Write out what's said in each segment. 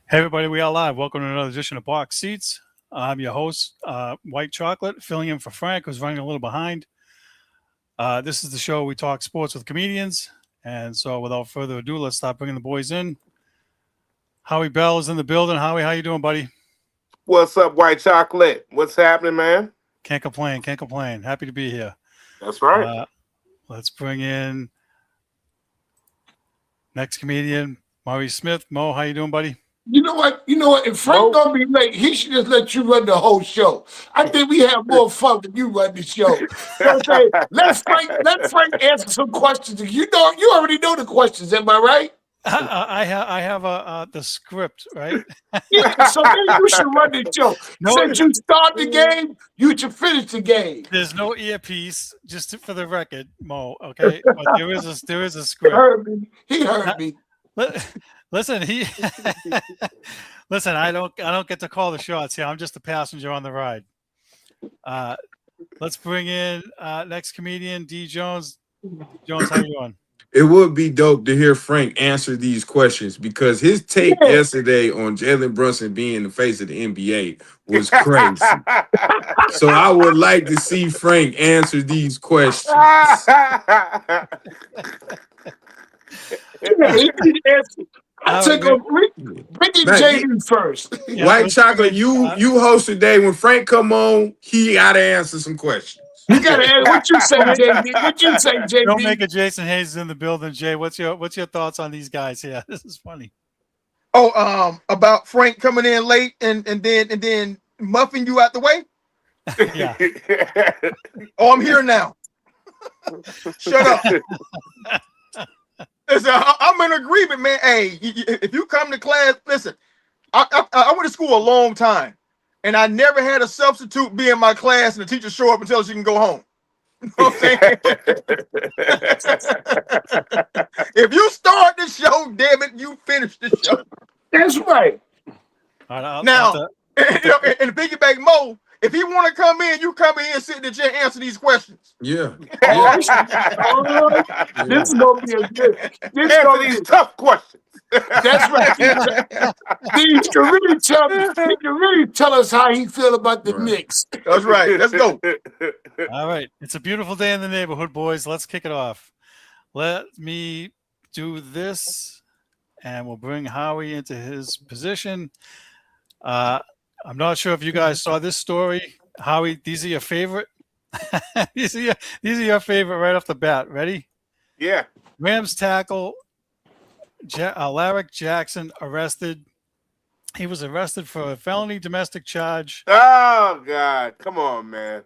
Hey everybody, we are live. Welcome to another edition of Box Seats. I'm your host, White Chocolate, filling in for Frank, who's running a little behind. This is the show we talk sports with comedians. And so without further ado, let's start bringing the boys in. Howie Bell is in the building. Howie, how you doing, buddy? What's up, White Chocolate? What's happening, man? Can't complain, can't complain. Happy to be here. That's right. Let's bring in next comedian, Murray Smith. Mo, how you doing, buddy? You know what? If Frank gonna be late, he should just let you run the whole show. I think we have more fun when you run the show. So say, let Frank answer some questions. You already know the questions. Am I right? I have the script, right? Yeah. So then you should run the show. Since you start the game, you should finish the game. There's no earpiece, just for the record, Mo. Okay, but there is a script. He heard me. Listen, listen. I don't get to call the shots here. I'm just a passenger on the ride. Let's bring in next comedian, D. Jones. Jones, how you doing? It would be dope to hear Frank answer these questions because his take yesterday on Jalen Brunson being the face of the NBA was crazy. So I would like to see Frank answer these questions. I took a Ricky Jaden first. White Chocolate, you host today. When Frank come on, he gotta answer some questions. You gotta answer what you say, JB. What you say, JB? Don't make a Jason Hayes in the building, Jay. What's your thoughts on these guys here? This is funny. Oh, about Frank coming in late and then muffing you out the way? Yeah. Oh, I'm here now. Shut up. Listen, I'm in agreement, man. Hey, if you come to class, listen, I went to school a long time, and I never had a substitute be in my class and the teacher show up and tell us you can go home. You know what I'm saying? If you start the show, damn it, you finish the show. That's right. Now, and piggyback Mo, if he want to come in, you come in here and sit in the chair and answer these questions. Yeah. This is gonna be a good. Answer these tough questions. That's right. He can really tell us how he feel about the Knicks. That's right. Let's go. All right. It's a beautiful day in the neighborhood, boys. Let's kick it off. Let me do this, and we'll bring Howie into his position. I'm not sure if you guys saw this story. Howie, these are your favorite? these are your favorite right off the bat. Ready? Yeah. Rams tackle Larrick Jackson arrested. He was arrested for a felony domestic charge. Oh, God. Come on, man.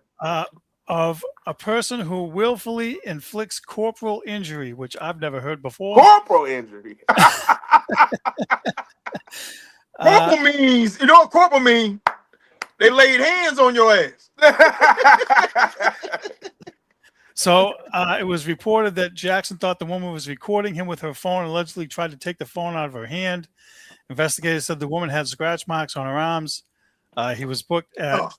Of a person who willfully inflicts corporal injury, which I've never heard before. Corporal injury. Corporal means, you know what corporal means? They laid hands on your ass. So it was reported that Jackson thought the woman was recording him with her phone and allegedly tried to take the phone out of her hand. Investigators said the woman had scratch marks on her arms. He was booked at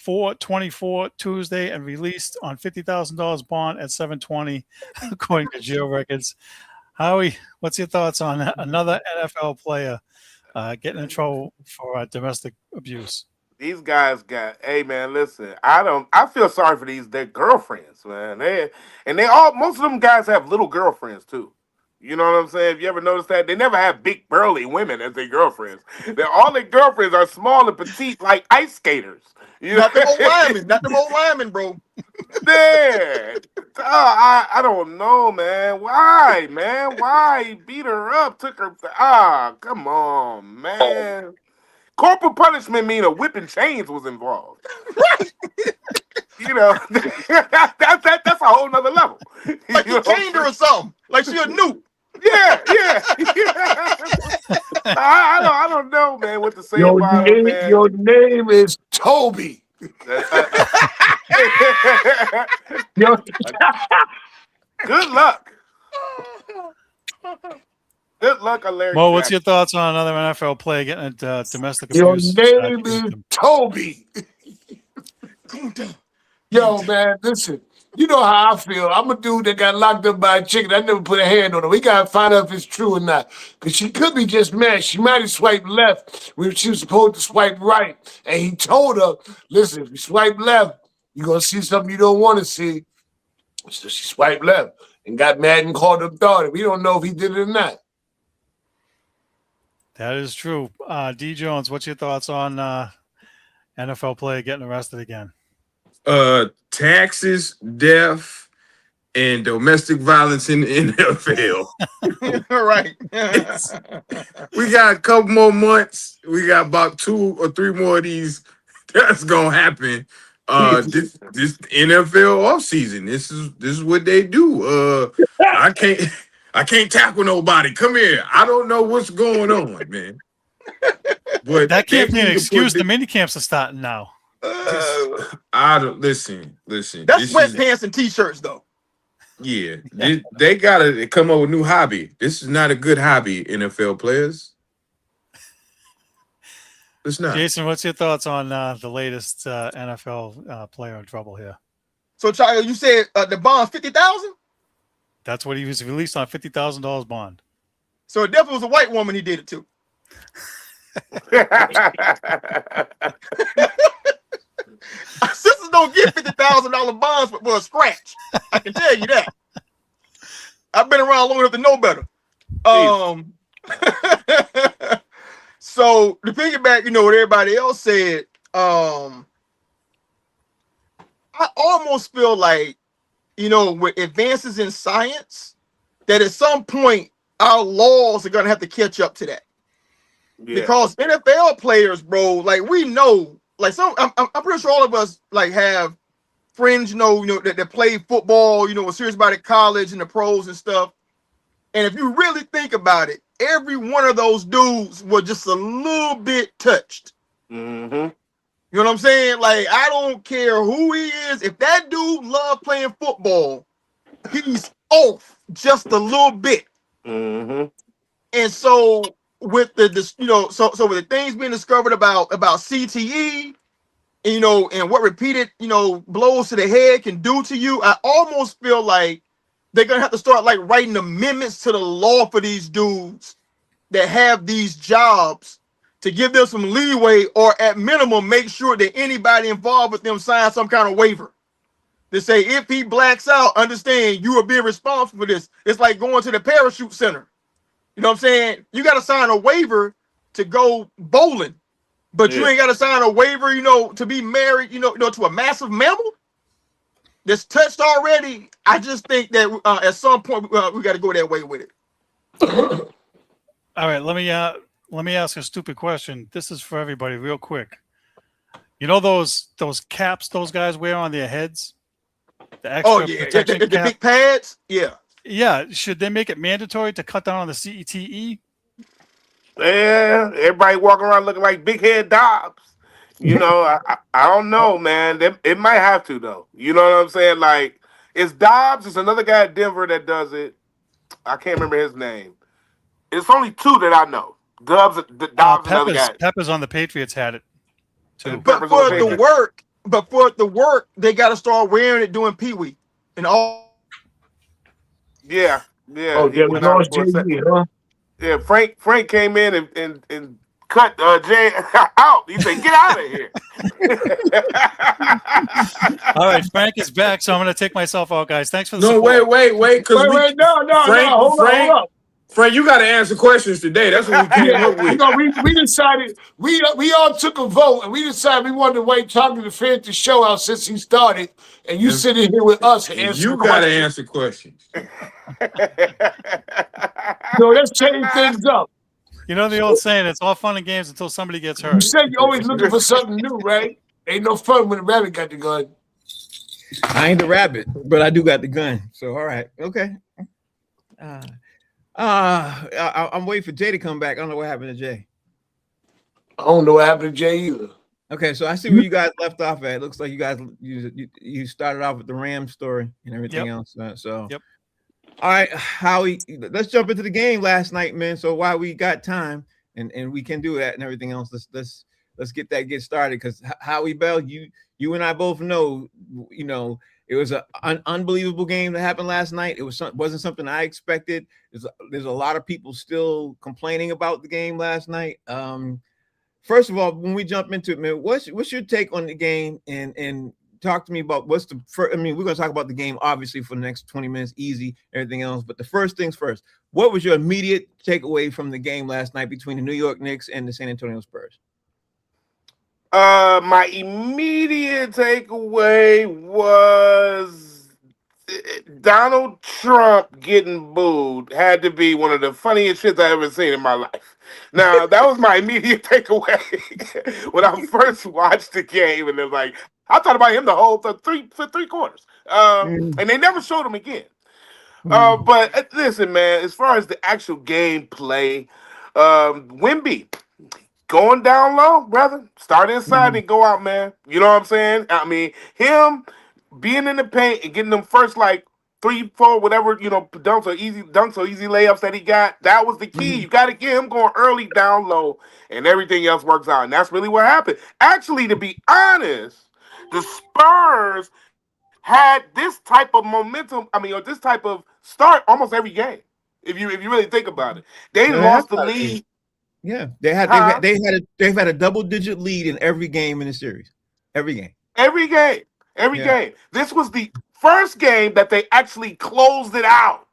4/24 Tuesday and released on $50,000 bond at 7/20, according to jail records. Howie, what's your thoughts on another NFL player getting in trouble for domestic abuse? These guys hey man, listen, I feel sorry for their girlfriends, man. Most of them guys have little girlfriends too. You know what I'm saying? If you ever noticed that, they never have big burly women as their girlfriends. All their girlfriends are small and petite, like ice skaters. Not them old linemen, bro. Man, I don't know, man. Why, man? Why he beat her up? Took her. Come on, man. Corporal punishment mean a whip and chains was involved. You know, that's a whole nother level. Like you chained her or something. Like she a new. Yeah. I don't know, man, what to say about it, man. Your name is Toby. Good luck. Good luck, Larry. Mo, what's your thoughts on another NFL player getting into domestic abuse? Your name is Toby. Yo, man, listen. You know how I feel. I'm a dude that got locked up by a chicken. I never put a hand on her. We gotta find out if it's true or not. Because she could be just mad. She might have swiped left when she was supposed to swipe right. And he told her, listen, if you swipe left, you're gonna see something you don't want to see. So she swiped left and got mad and called her daughter. We don't know if he did it or not. That is true. D. Jones, what's your thoughts on NFL player getting arrested again? Taxes, death, and domestic violence in the NFL. Right. We got a couple more months. We got about 2 or 3 more of these. That's gonna happen. This NFL offseason. This is what they do. I can't tackle nobody. Come here. I don't know what's going on, man. But That can't be an need to excuse. put The mini camps are starting now. I don't listen. That's this sweatpants and t-shirts, though. Yeah, they gotta come up with a new hobby. This is not a good hobby, NFL players. It's not. Jason, what's your thoughts on the latest NFL player in trouble here? So, Child, you said the bond $50,000? That's what he was released on, $50,000 bond. So it definitely was a white woman he did it to. Sisters don't get $50,000 bonds for a scratch. I can tell you that. I've been around long enough to know better. So to piggyback, what everybody else said, I almost feel like, with advances in science, that at some point our laws are gonna have to catch up to that. Yeah. Because NFL players, bro, like we know, like I'm pretty sure all of us like have friends, that play football, was serious about it, college and the pros and stuff. And if you really think about it, every one of those dudes was just a little bit touched. Mm-hmm. You know what I'm saying? Like, I don't care who he is. If that dude loves playing football, he's off just a little bit. Mm-hmm. And so with with the things being discovered about CTE, and what repeated, blows to the head can do to you, I almost feel like they're gonna have to start like writing amendments to the law for these dudes that have these jobs to give them some leeway, or at minimum make sure that anybody involved with them signs some kind of waiver to say if he blacks out, understand you are being responsible for this. It's like going to the parachute center. You know what I'm saying? You got to sign a waiver to go bowling, but you ain't got to sign a waiver, to be married, to a massive mammal that's touched already. I just think that at some point we got to go that way with it. All right, let me ask a stupid question. This is for everybody, real quick. You know those caps those guys wear on their heads? The extra protection the big pads? Yeah. Yeah. Should they make it mandatory to cut down on the CTE? Yeah, everybody walking around looking like big head Dobbs. I don't know, man. It might have to, though. You know what I'm saying? Like, it's Dobbs. It's another guy at Denver that does it. I can't remember his name. It's only 2 that I know. Dobbs, another guy. Peppers on the Patriots had it too. But for the work, they got to start wearing it doing Pee-wee and all. Yeah. Oh, yeah, we lost JD, huh? Yeah, Frank came in and cut Jay out. He said, "Get out of here." All right, Frank is back, so I'm going to take myself out, guys. Thanks for the support. Wait. No. Frank, you got to answer questions today. That's what we came up with. We decided we all took a vote, and we decided we wanted to wait talking to finish the show out since he started, and you sitting here with us and answer. You got to answer questions. So let's change things up. You know the old saying, it's all fun and games until somebody gets hurt. You said you're always looking for something new, right? Ain't no fun when the rabbit got the gun. I ain't the rabbit, but I do got the gun. So all right, okay. I'm waiting for Jay to come back. I don't know what happened to Jay. I don't know what happened to Jay either. Okay, so I see where you guys left off at. It looks like you guys you started off with the Rams story and everything else. So yep. All right, Howie, let's jump into the game last night, man. So while we got time and we can do that and everything else, let's get started, because Howie Bell, you and I both know, It was an unbelievable game that happened last night. It wasn't something I expected. There's a lot of people still complaining about the game last night. First of all, when we jump into it, man, what's your take on the game? And talk to me about what's the first. I mean, we're going to talk about the game obviously for the next 20 minutes, easy, everything else. But the first things first, what was your immediate takeaway from the game last night between the New York Knicks and the San Antonio Spurs? My immediate takeaway was Donald Trump getting booed had to be one of the funniest shits I ever seen in my life. Now, that was my immediate takeaway when I first watched the game, and it was like, I thought about him the whole for three quarters. And they never showed him again. But listen, man, as far as the actual game play, Wemby going down low, brother. Start inside and go out, man. You know what I'm saying? I mean, him being in the paint and getting them first like 3, 4, whatever, dunks or easy layups that he got. That was the key. You got to get him going early down low, and everything else works out. And that's really what happened. Actually, to be honest, the Spurs had this type of momentum. I mean, or this type of start almost every game. If you really think about it, they lost the lead. Yeah, they've had a double-digit lead in every game in the series. Every game. This was the first game that they actually closed it out.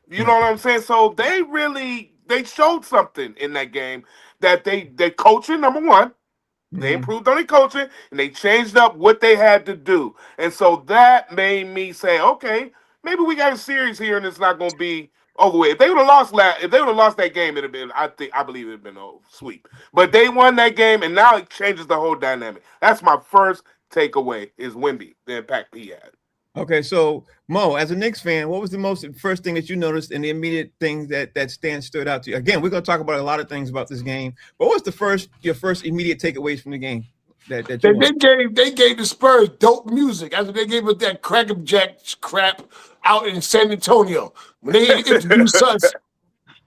You know what I'm saying? So they showed something in that game that they coaching, number one. They improved on their coaching and they changed up what they had to do. And so that made me say, okay, maybe we got a series here and it's not going to be over with. If they would have lost that game, it'd have been, I believe it'd have been a sweep. But they won that game, and now it changes the whole dynamic. That's my first takeaway is Wemby, the impact he had. Okay, so Mo, as a Knicks fan, what was the first thing that you noticed and the immediate thing that stood out to you? Again, we're going to talk about a lot of things about this game, but what's your first immediate takeaways from the game? They gave the Spurs dope music after they gave us that Cracker Jack crap out in San Antonio. When they introduced us,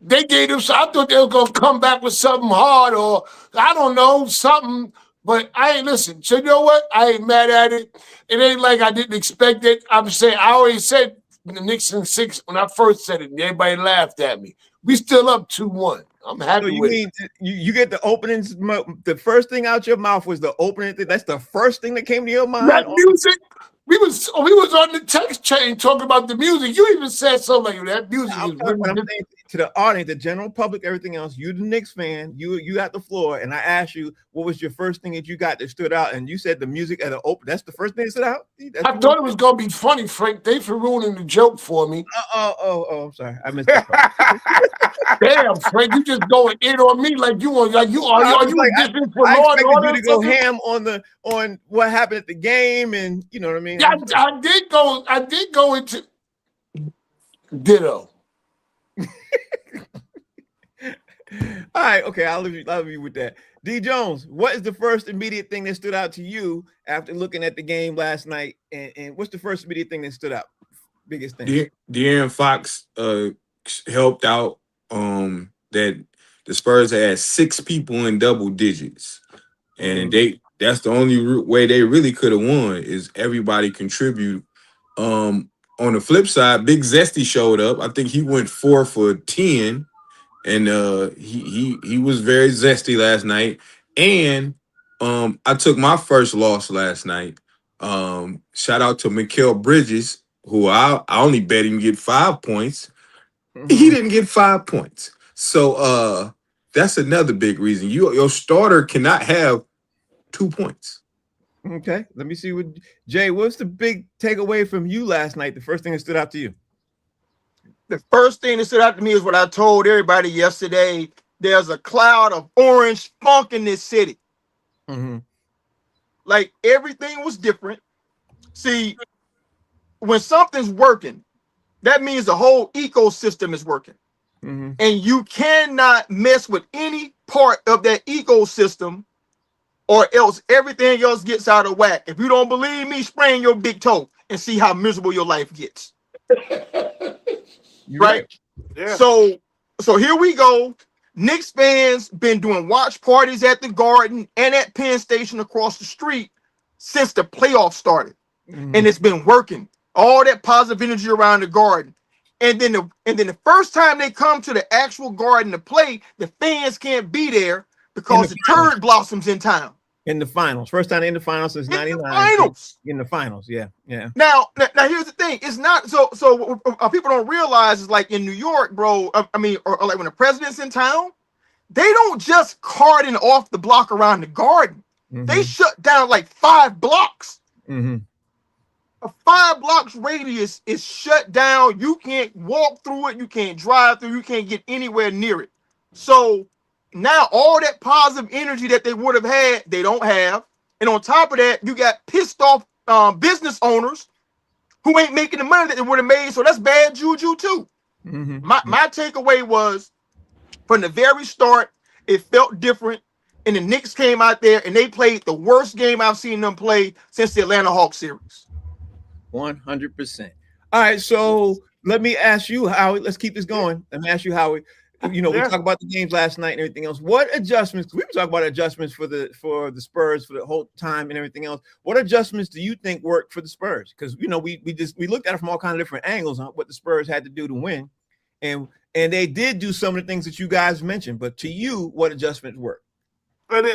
they gave them. I thought they were gonna come back with something hard or I don't know something. But I ain't listen. So you know what? I ain't mad at it. It ain't like I didn't expect it. I'm saying I always said the Knicks in 6 when I first said it. And everybody laughed at me. We still up 2-1. I'm happy with it. You get the openings. The first thing out your mouth was the opening thing. That's the first thing that came to your mind. That music. We was on the text chain talking about the music. You even said something like that. Music is really to the audience, the general public, everything else. You, the Knicks fan, you got the floor, and I asked you what was your first thing that you got that stood out, and you said the music at the open. That's the first thing that stood out. I thought it was gonna be funny, Frank. They for ruining the joke for me. I'm sorry, I missed that part. Damn, Frank, you just going in on me like you are you I expected you to go ham on what happened at the game, and you know what I mean. Yeah, I did go into ditto. All right, okay, I'll leave you with that. D Jones, what is the first immediate thing that stood out to you after looking at the game last night? And what's the first immediate thing that stood out? Biggest thing. De'Aaron Fox helped out. That the Spurs had 6 people in double digits, and that's the only way they really could have won is everybody contribute. On the flip side, Big Zesty showed up. I think he went 4 for 10. And he was very zesty last night. And I took my first loss last night. Shout out to Mikal Bridges, who I only bet him get 5 points. He didn't get 5 points. So that's another big reason. Your starter cannot have 2 points. Okay. Let me see what Jay, what's the big takeaway from you last night? The first thing that stood out to you? The first thing that stood out to me is what I told everybody yesterday. There's a cloud of orange funk in this city. Like everything was different. See, when something's working, that means the whole ecosystem is working. And you cannot mess with any part of that ecosystem or else everything else gets out of whack. If you don't believe me, sprain your big toe and see how miserable your life gets. Right? Yeah. So here we go. Knicks fans been doing watch parties at the Garden and at Penn Station across the street since the playoffs started. And it's been working. all that positive energy around the garden. And then the first time they come to the actual garden to play, the fans can't be there because the turd blossoms in town. In the finals. First time in the finals since '99. Finals. In the finals, yeah. Now here's the thing. It's not so people don't realize is like in New York, bro. I mean, or like when the president's in town, they don't just cordon off the block around the garden. They shut down like 5 blocks. A 5 blocks radius is shut down. You can't walk through it. You can't drive through. You can't get anywhere near it. So now all that positive energy that they would have had, they don't have. And on top of that, you got pissed off business owners who ain't making the money that they would have made. So that's bad juju too. My takeaway was from the very start, it felt different. And the Knicks came out there and they played the worst game I've seen them play since the Atlanta Hawks series. 100%. All right, so let me ask you, Howie. Let's keep this going. Let me ask you, Howie. We talked about the games last night and everything else. What adjustments? We were talking about adjustments for the Spurs for the whole time and everything else. What adjustments do you think worked for the Spurs? Because we looked at it from all kinds of different angles on what the Spurs had to do to win, and they did do some of the things that you guys mentioned. But to you, what adjustments worked?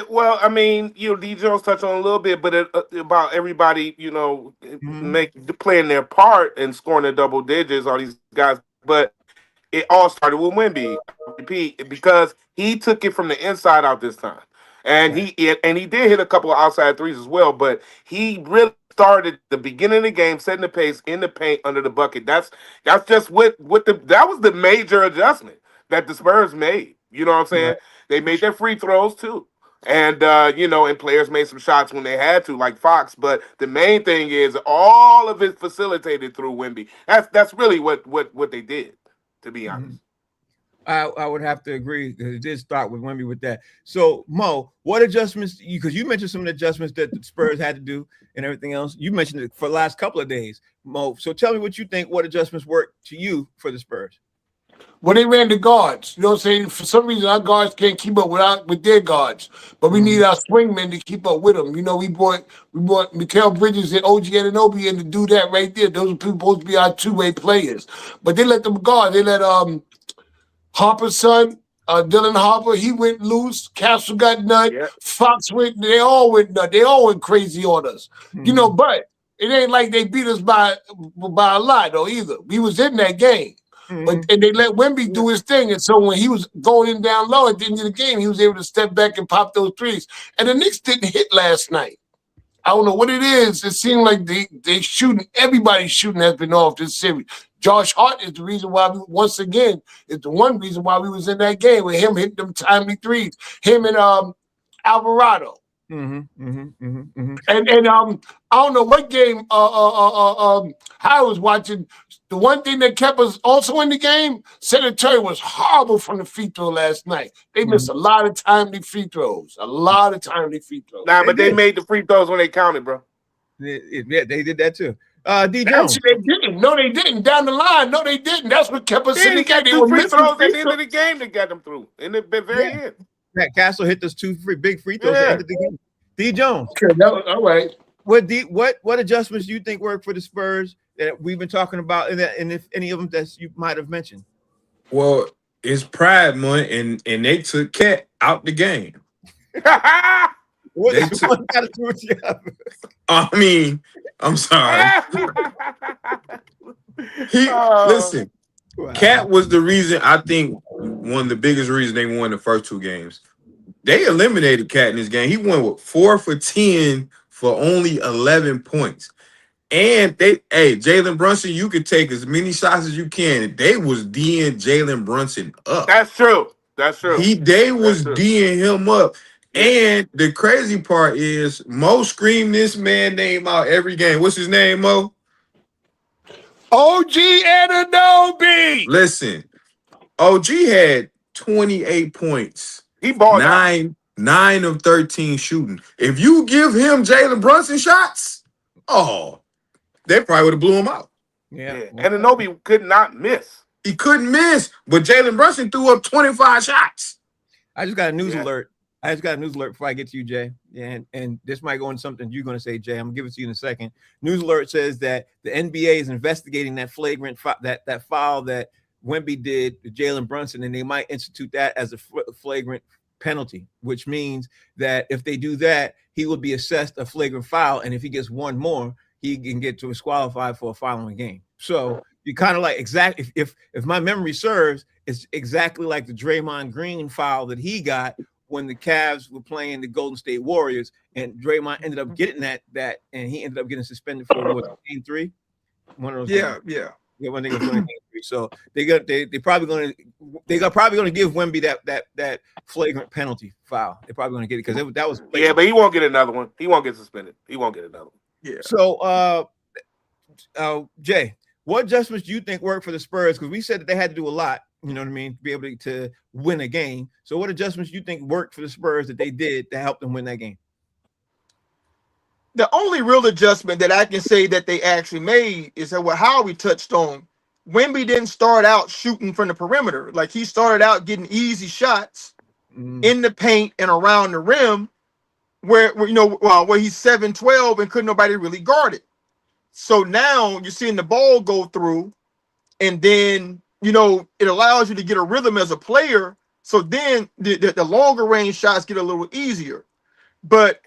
Well, I mean, D. Jones touched on a little bit, but about everybody, playing their part and scoring the double digits, all these guys. But it all started with Wemby, because he took it from the inside out this time, and he did hit a couple of outside threes as well. But he really started the beginning of the game, setting the pace in the paint under the bucket. That's just that was the major adjustment that the Spurs made. You know what I'm saying? Right. They made their free throws too. And and players made some shots when they had to, like Fox. But the main thing is all of it facilitated through Wemby. That's really what they did, to be honest. I would have to agree. It did start with Wemby with that. So Mo, what adjustments? Because you mentioned some of the adjustments that the Spurs had to do and everything else. You mentioned it for the last couple of days, Mo. So tell me what you think. What adjustments worked to you for the Spurs? Well, they ran the guards. You know what I'm saying? For some reason, our guards can't keep up with their guards. But we need our swingmen to keep up with them. We brought Mikal Bridges and OG Anunoby in to do that right there. Those are people supposed to be our two-way players. But they let them guard. They let Harper's son, Dylan Harper, he went loose. Castle got nut. Yep. Fox went. They all went nut. They all went crazy on us. But it ain't like they beat us by a lot, though, either. We was in that game. And they let Wemby do his thing. And so when he was going in down low at the end of the game, he was able to step back and pop those threes. And the Knicks didn't hit last night. I don't know what it is. It seemed like they shooting. Everybody's shooting has been off this series. Josh Hart is the reason why is the one reason why we was in that game with him hitting them timely threes. Him and Alvarado. And I don't know what game I was watching. The one thing that kept us also in the game, San Antonio was horrible from the free throw last night. They missed a lot of timely free throws. Nah, but they made the free throws when they counted, bro. Yeah, they did that too. D. Jones. They didn't. No, they didn't. Down the line, no, they didn't. That's what kept us in the game. They were free throws at the end of the game to get them through. In the very end. Matt Castle hit those 2 big free throws at the end of the game. D. Jones. Okay, all right. What adjustments do you think work for the Spurs that we've been talking about, and if any of them that you might have mentioned? Well, it's Pride Month, and they took Cat out the game. What one got to do with the other? I mean, I'm sorry. Listen. Wow. Cat was the reason. I think one of the biggest reasons they won the first 2 games. They eliminated Cat in this game. He went 4 for 10 for only 11 points. And Jalen Brunson, you could take as many shots as you can. They was D'ing Jalen Brunson up. That's true. They was D'ing him up. And the crazy part is Mo screamed this man name out every game. What's his name, Mo? OG Anunoby. Listen, OG had 28 points. He balled 9 of 13 shooting. If you give him Jalen Brunson shots, they probably would have blew him out. Yeah. Anunoby could not miss. He couldn't miss, but Jalen Brunson threw up 25 shots. I just got a news alert. I just got a news alert before I get to you, Jay. And this might go into something you're going to say, Jay. I'm going to give it to you in a second. News alert says that the NBA is investigating that flagrant that foul that Wemby did to Jalen Brunson, and they might institute that as a flagrant penalty, which means that if they do that, he will be assessed a flagrant foul, and if he gets one more, he can get to disqualified for a following game. So you kind of like if my memory serves, it's exactly like the Draymond Green foul that he got when the Cavs were playing the Golden State Warriors, and Draymond ended up getting that, and he ended up getting suspended for game 3. One of those. Yeah. When they go game 3. So they're probably going to give Wemby that flagrant penalty foul. They're probably going to get it because that was yeah, but he won't get another one. He won't get suspended. He won't get another one. Yeah. So Jay, what adjustments do you think worked for the Spurs? Because we said that they had to do a lot, you know what I mean, to be able to win a game. So what adjustments do you think worked for the Spurs that they did to help them win that game? The only real adjustment that I can say that they actually made is that what Howie touched on. Wemby didn't start out shooting from the perimeter. Like, he started out getting easy shots in the paint and around the rim where he's 7'12" and couldn't nobody really guard it. So now you're seeing the ball go through, and then, it allows you to get a rhythm as a player. So then the longer range shots get a little easier. But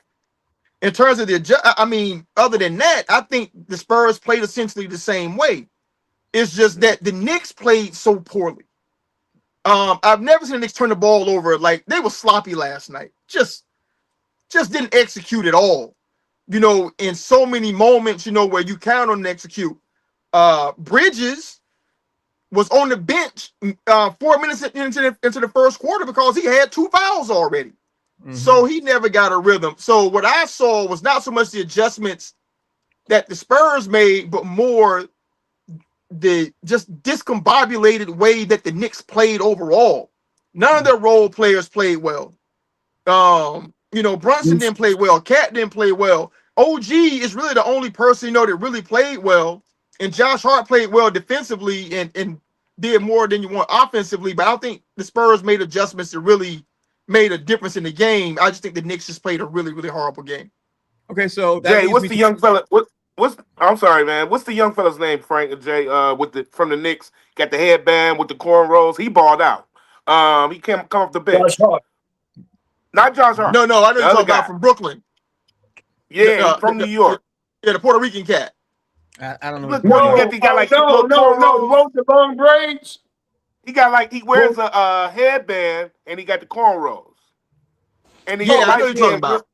in terms of other than that, I think the Spurs played essentially the same way. It's just that the Knicks played so poorly. I've never seen the Knicks turn the ball over. Like, they were sloppy last night. Just didn't execute at all. In so many moments, where you count on to execute. Bridges was on the bench 4 minutes into the first quarter because he had 2 fouls already. So he never got a rhythm. So what I saw was not so much the adjustments that the Spurs made, but more the just discombobulated way that the Knicks played overall. None of their role players played well. Brunson didn't play well. Cat didn't play well. OG is really the only person, that really played well. And Josh Hart played well defensively and did more than you want offensively. But I don't think the Spurs made adjustments that really made a difference in the game. I just think the Knicks just played a really, really horrible game. Okay, so Jay, what's the young fella? I'm sorry, man. What's the young fella's name, Frank? Jay, from the Knicks, got the headband with the cornrows. He balled out. He can't come off the bench. Josh Hart. Not Josh Hart. No, I know you're talking about from Brooklyn. Yeah, from New York. Yeah, the Puerto Rican cat. I don't know. Look, No, he got like no, the long braids. He got he wears a headband and he got the cornrows. And I know you're talking about.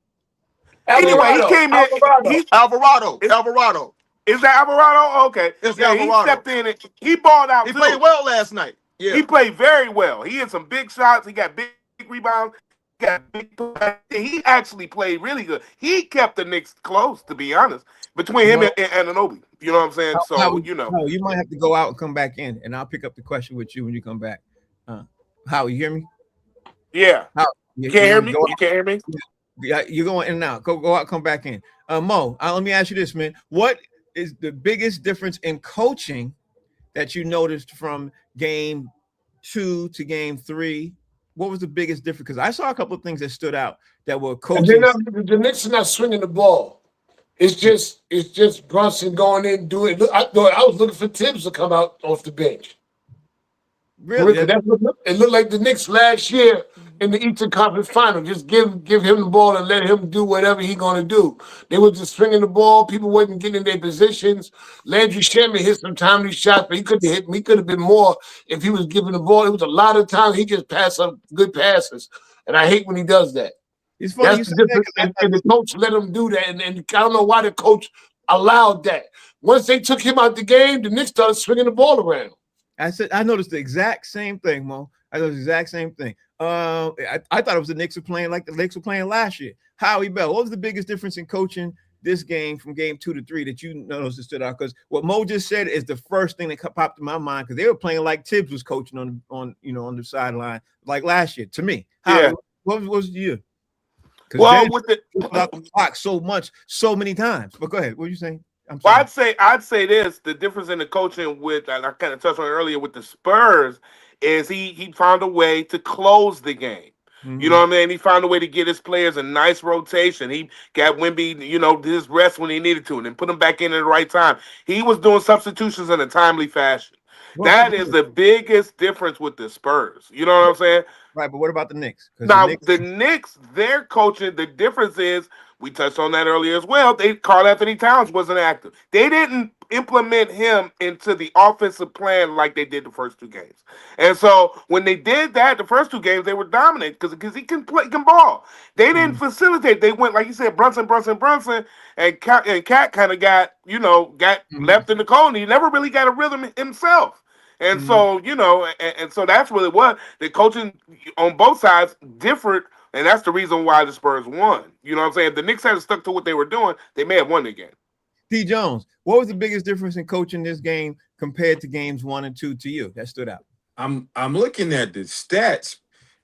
Anyway, he came in. Alvarado. Is that Alvarado? Okay. It's He Alvarado. Stepped in and he balled out. He played well last night. Yeah. He played very well. He had some big shots. He got big rebounds. He actually played really good. He kept the Knicks close, to be honest, between him and Anunoby. You know what I'm saying? So, you might have to go out and come back in, and I'll pick up the question with you when you come back. How, you hear me? Yeah. You can't hear me? You can't hear me? Yeah, you're going in and out. Go out, come back in. Mo, let me ask you this, man. What is the biggest difference in coaching that you noticed from game 2 to game 3? What was the biggest difference? Because I saw a couple of things that stood out that were coaching. The Knicks are not swinging the ball. It's just Brunson going in doing. I was looking for Tibbs to come out off the bench. Really? It looked like the Knicks last year in the Eastern Conference Final. Just give him the ball and let him do whatever he's going to do. They were just swinging the ball. People wasn't getting in their positions. Landry Shamet hit some timely shots, but he couldn't hit. He could have been more if he was given the ball. It was a lot of times he just passed up good passes, and I hate when he does that. It's funny. That's the difference. And the coach let him do that, and I don't know why the coach allowed that. Once they took him out the game, the Knicks started swinging the ball around. I noticed the exact same thing, Mo. I noticed the exact same thing. I thought it was the Knicks were playing like the Knicks were playing last year. Howie Bell, what was the biggest difference in coaching this game from game 2 to 3 that you noticed that stood out? Because what Mo just said is the first thing that popped in my mind, because they were playing like Tibbs was coaching on the sideline like last year. To me, Howie, what was you? Well, with the clock so many times. But go ahead. What were you saying? Well, I'd say this: the difference in the coaching with, and I kind of touched on it earlier with the Spurs, is he found a way to close the game. You know what I mean? He found a way to get his players a nice rotation. He got Wemby, his rest when he needed to, and then put him back in at the right time. He was doing substitutions in a timely fashion. That is the biggest difference with the Spurs. You know what I'm saying? Right, but what about the Knicks? Now, the Knicks, their coaching, the difference is, we touched on that earlier as well, Karl Anthony Towns wasn't active. They didn't implement him into the offensive plan like they did the first 2 games. And so when they did that, the first 2 games, they were dominant because he can ball. They didn't facilitate. They went, like you said, Brunson, and Cat kind of got left in the cold, and he never really got a rhythm himself. And so, and so that's what it was. The coaching on both sides different, and that's the reason why the Spurs won. You know what I'm saying? If the Knicks had stuck to what they were doing, they may have won the game. D. Jones, what was the biggest difference in coaching this game compared to games 1 and 2 to you? That stood out. I'm looking at the stats,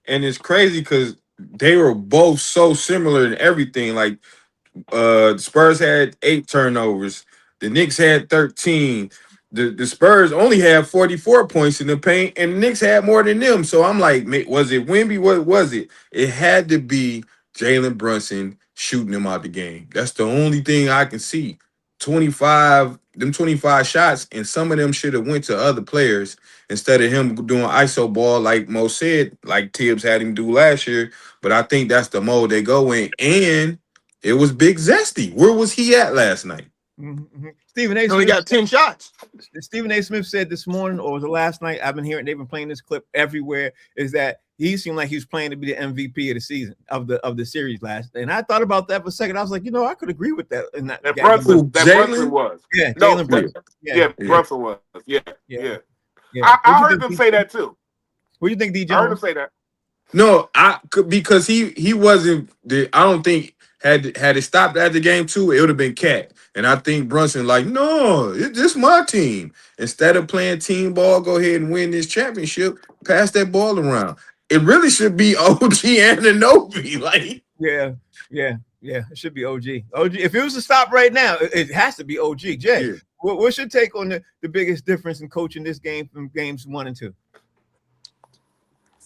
and it's crazy because they were both so similar in everything. Like the Spurs had 8 turnovers, the Knicks had 13. The Spurs only had 44 points in the paint, and the Knicks had more than them. So I'm like, was it Wemby? What was it? It had to be Jalen Brunson shooting them out the game. That's the only thing I can see. 25 shots, and some of them should have went to other players instead of him doing ISO ball like Mo said, like Tibbs had him do last year. But I think that's the mode they go in. And it was Big Zesty. Where was he at last night? Stephen A. Smith only got 10 shots. Stephen A. Smith said this morning, or was it last night? I've been hearing, they've been playing this clip everywhere, is that he seemed like he was playing to be the MVP of the season of the series last. And I thought about that for a second. I was like, I could agree with that. In that Brunson was. Yeah, no, Jalen Brunson. Yeah, Brunson was. Yeah. Yeah. I heard them say that too. What do you think, DJ? I heard him say that. No, because he wasn't. I don't think had it stopped at the game 2, it would have been Cat. And I think Brunson like, no, it's just my team. Instead of playing team ball, go ahead and win this championship. Pass that ball around. It really should be OG Anunoby. Like, yeah. It should be OG. If it was to stop right now, it has to be OG. Jay, what's your take on the biggest difference in coaching this game from games 1 and 2?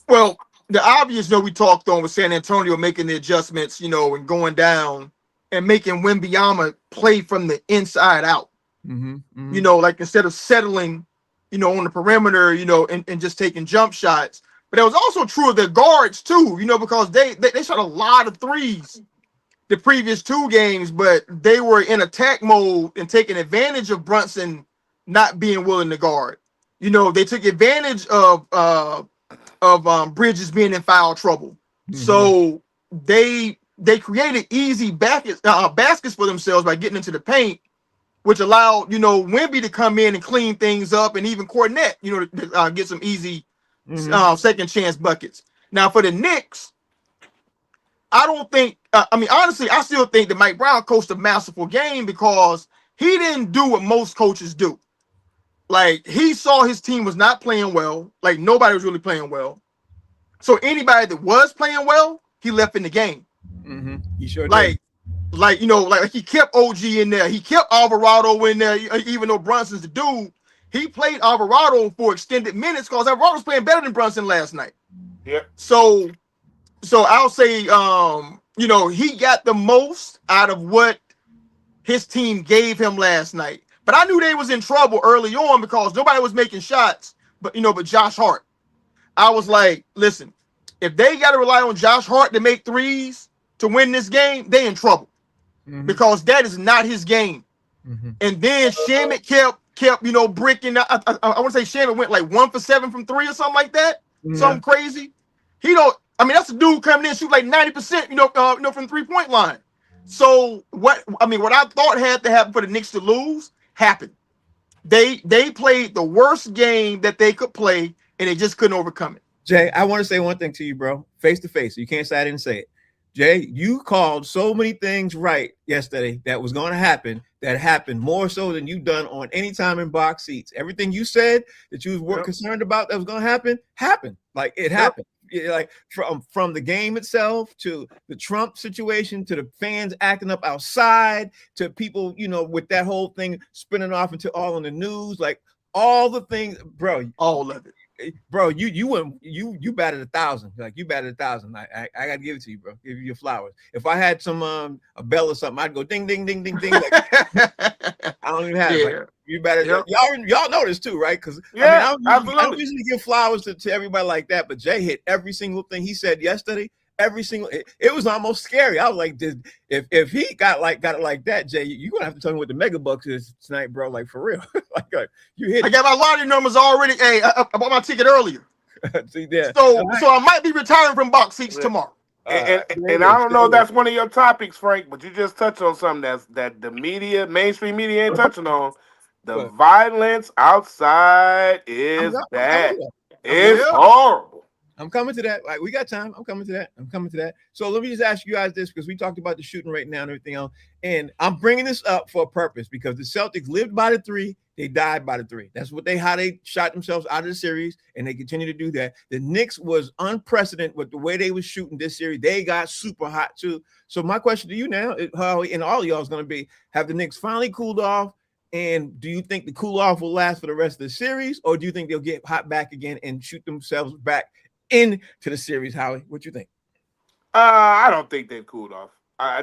Well, the obvious we talked on with San Antonio making the adjustments, and going down and making Wembanyama play from the inside out. Like instead of settling, on the perimeter, and just taking jump shots. But it was also true of their guards too, because they shot a lot of threes the previous 2 games, but they were in attack mode and taking advantage of Brunson not being willing to guard. They took advantage of Bridges being in foul trouble. So they created easy baskets for themselves by getting into the paint, which allowed, Wemby to come in and clean things up, and even Cornette, to get some easy second chance buckets. Now for the Knicks, I don't think, honestly, I still think that Mike Brown coached a masterful game because he didn't do what most coaches do. Like, he saw his team was not playing well. Like, nobody was really playing well. So anybody that was playing well, he left in the game. He sure did. Like he kept OG in there. He kept Alvarado in there, even though Brunson's the dude. He played Alvarado for extended minutes because Alvarado was playing better than Brunson last night. Yeah. So I'll say, he got the most out of what his team gave him last night. But I knew they was in trouble early on because nobody was making shots, but Josh Hart. I was like, listen, if they got to rely on Josh Hart to make threes to win this game, they in trouble because that is not his game. And then Shamet kept bricking. I want to say Shamet went like 1 for 7 from 3 or something like that. Something crazy. That's a dude coming in shoot like 90%, from 3-point line. So what I thought had to happen for the Knicks to lose happened. They played the worst game that they could play, and they just couldn't overcome it. Jay, I want to say one thing to you, bro, face to face. You can't say I didn't say it. Jay, you called so many things right yesterday that was going to happen, that happened more so than you've done on any time in box seats. Everything you said that you were concerned about that was going to happen, happened. Like, it happened. Like from the game itself to the Trump situation to the fans acting up outside to people, with that whole thing spinning off into all in the news, like all the things, bro. All of it. bro, you batted 1,000. Like you batted 1,000. I gotta give it to you, bro. Give you your flowers. If I had some a bell or something, I'd go ding ding ding ding ding. Like, I don't even have it. Like, Yeah. you better Yep. y'all know this too, right? Because Yeah, I don't usually give flowers to everybody like that, but Jay hit every single thing he said yesterday. Every single it was almost scary. I was like, if he got it like that, Jay, you're gonna have to tell me what the mega bucks is tonight, bro. Like for real. like you hit I got my lottery numbers already. Hey, I bought my ticket earlier. See there. So I might be retiring from box seats tomorrow. And I don't know if that's one of your topics, Frank, but you just touched on something that the media, mainstream media, ain't touching on. The What? violence outside is bad. It's Yeah. horrible. I'm coming to that. Like we got time. I'm coming to that. So let me just ask you guys this, because we talked about the shooting right now and everything else. And I'm bringing this up for a purpose, because the Celtics lived by the 3, they died by the 3. That's how they shot themselves out of the series, and they continue to do that. The Knicks was unprecedented with the way they was shooting this series. They got super hot too. So my question to you now, Howie, and all of y'all is going to be: have the Knicks finally cooled off? And do you think the cool off will last for the rest of the series, or do you think they'll get hot back again and shoot themselves back into the series? Howie, what you think? I don't think they've cooled off.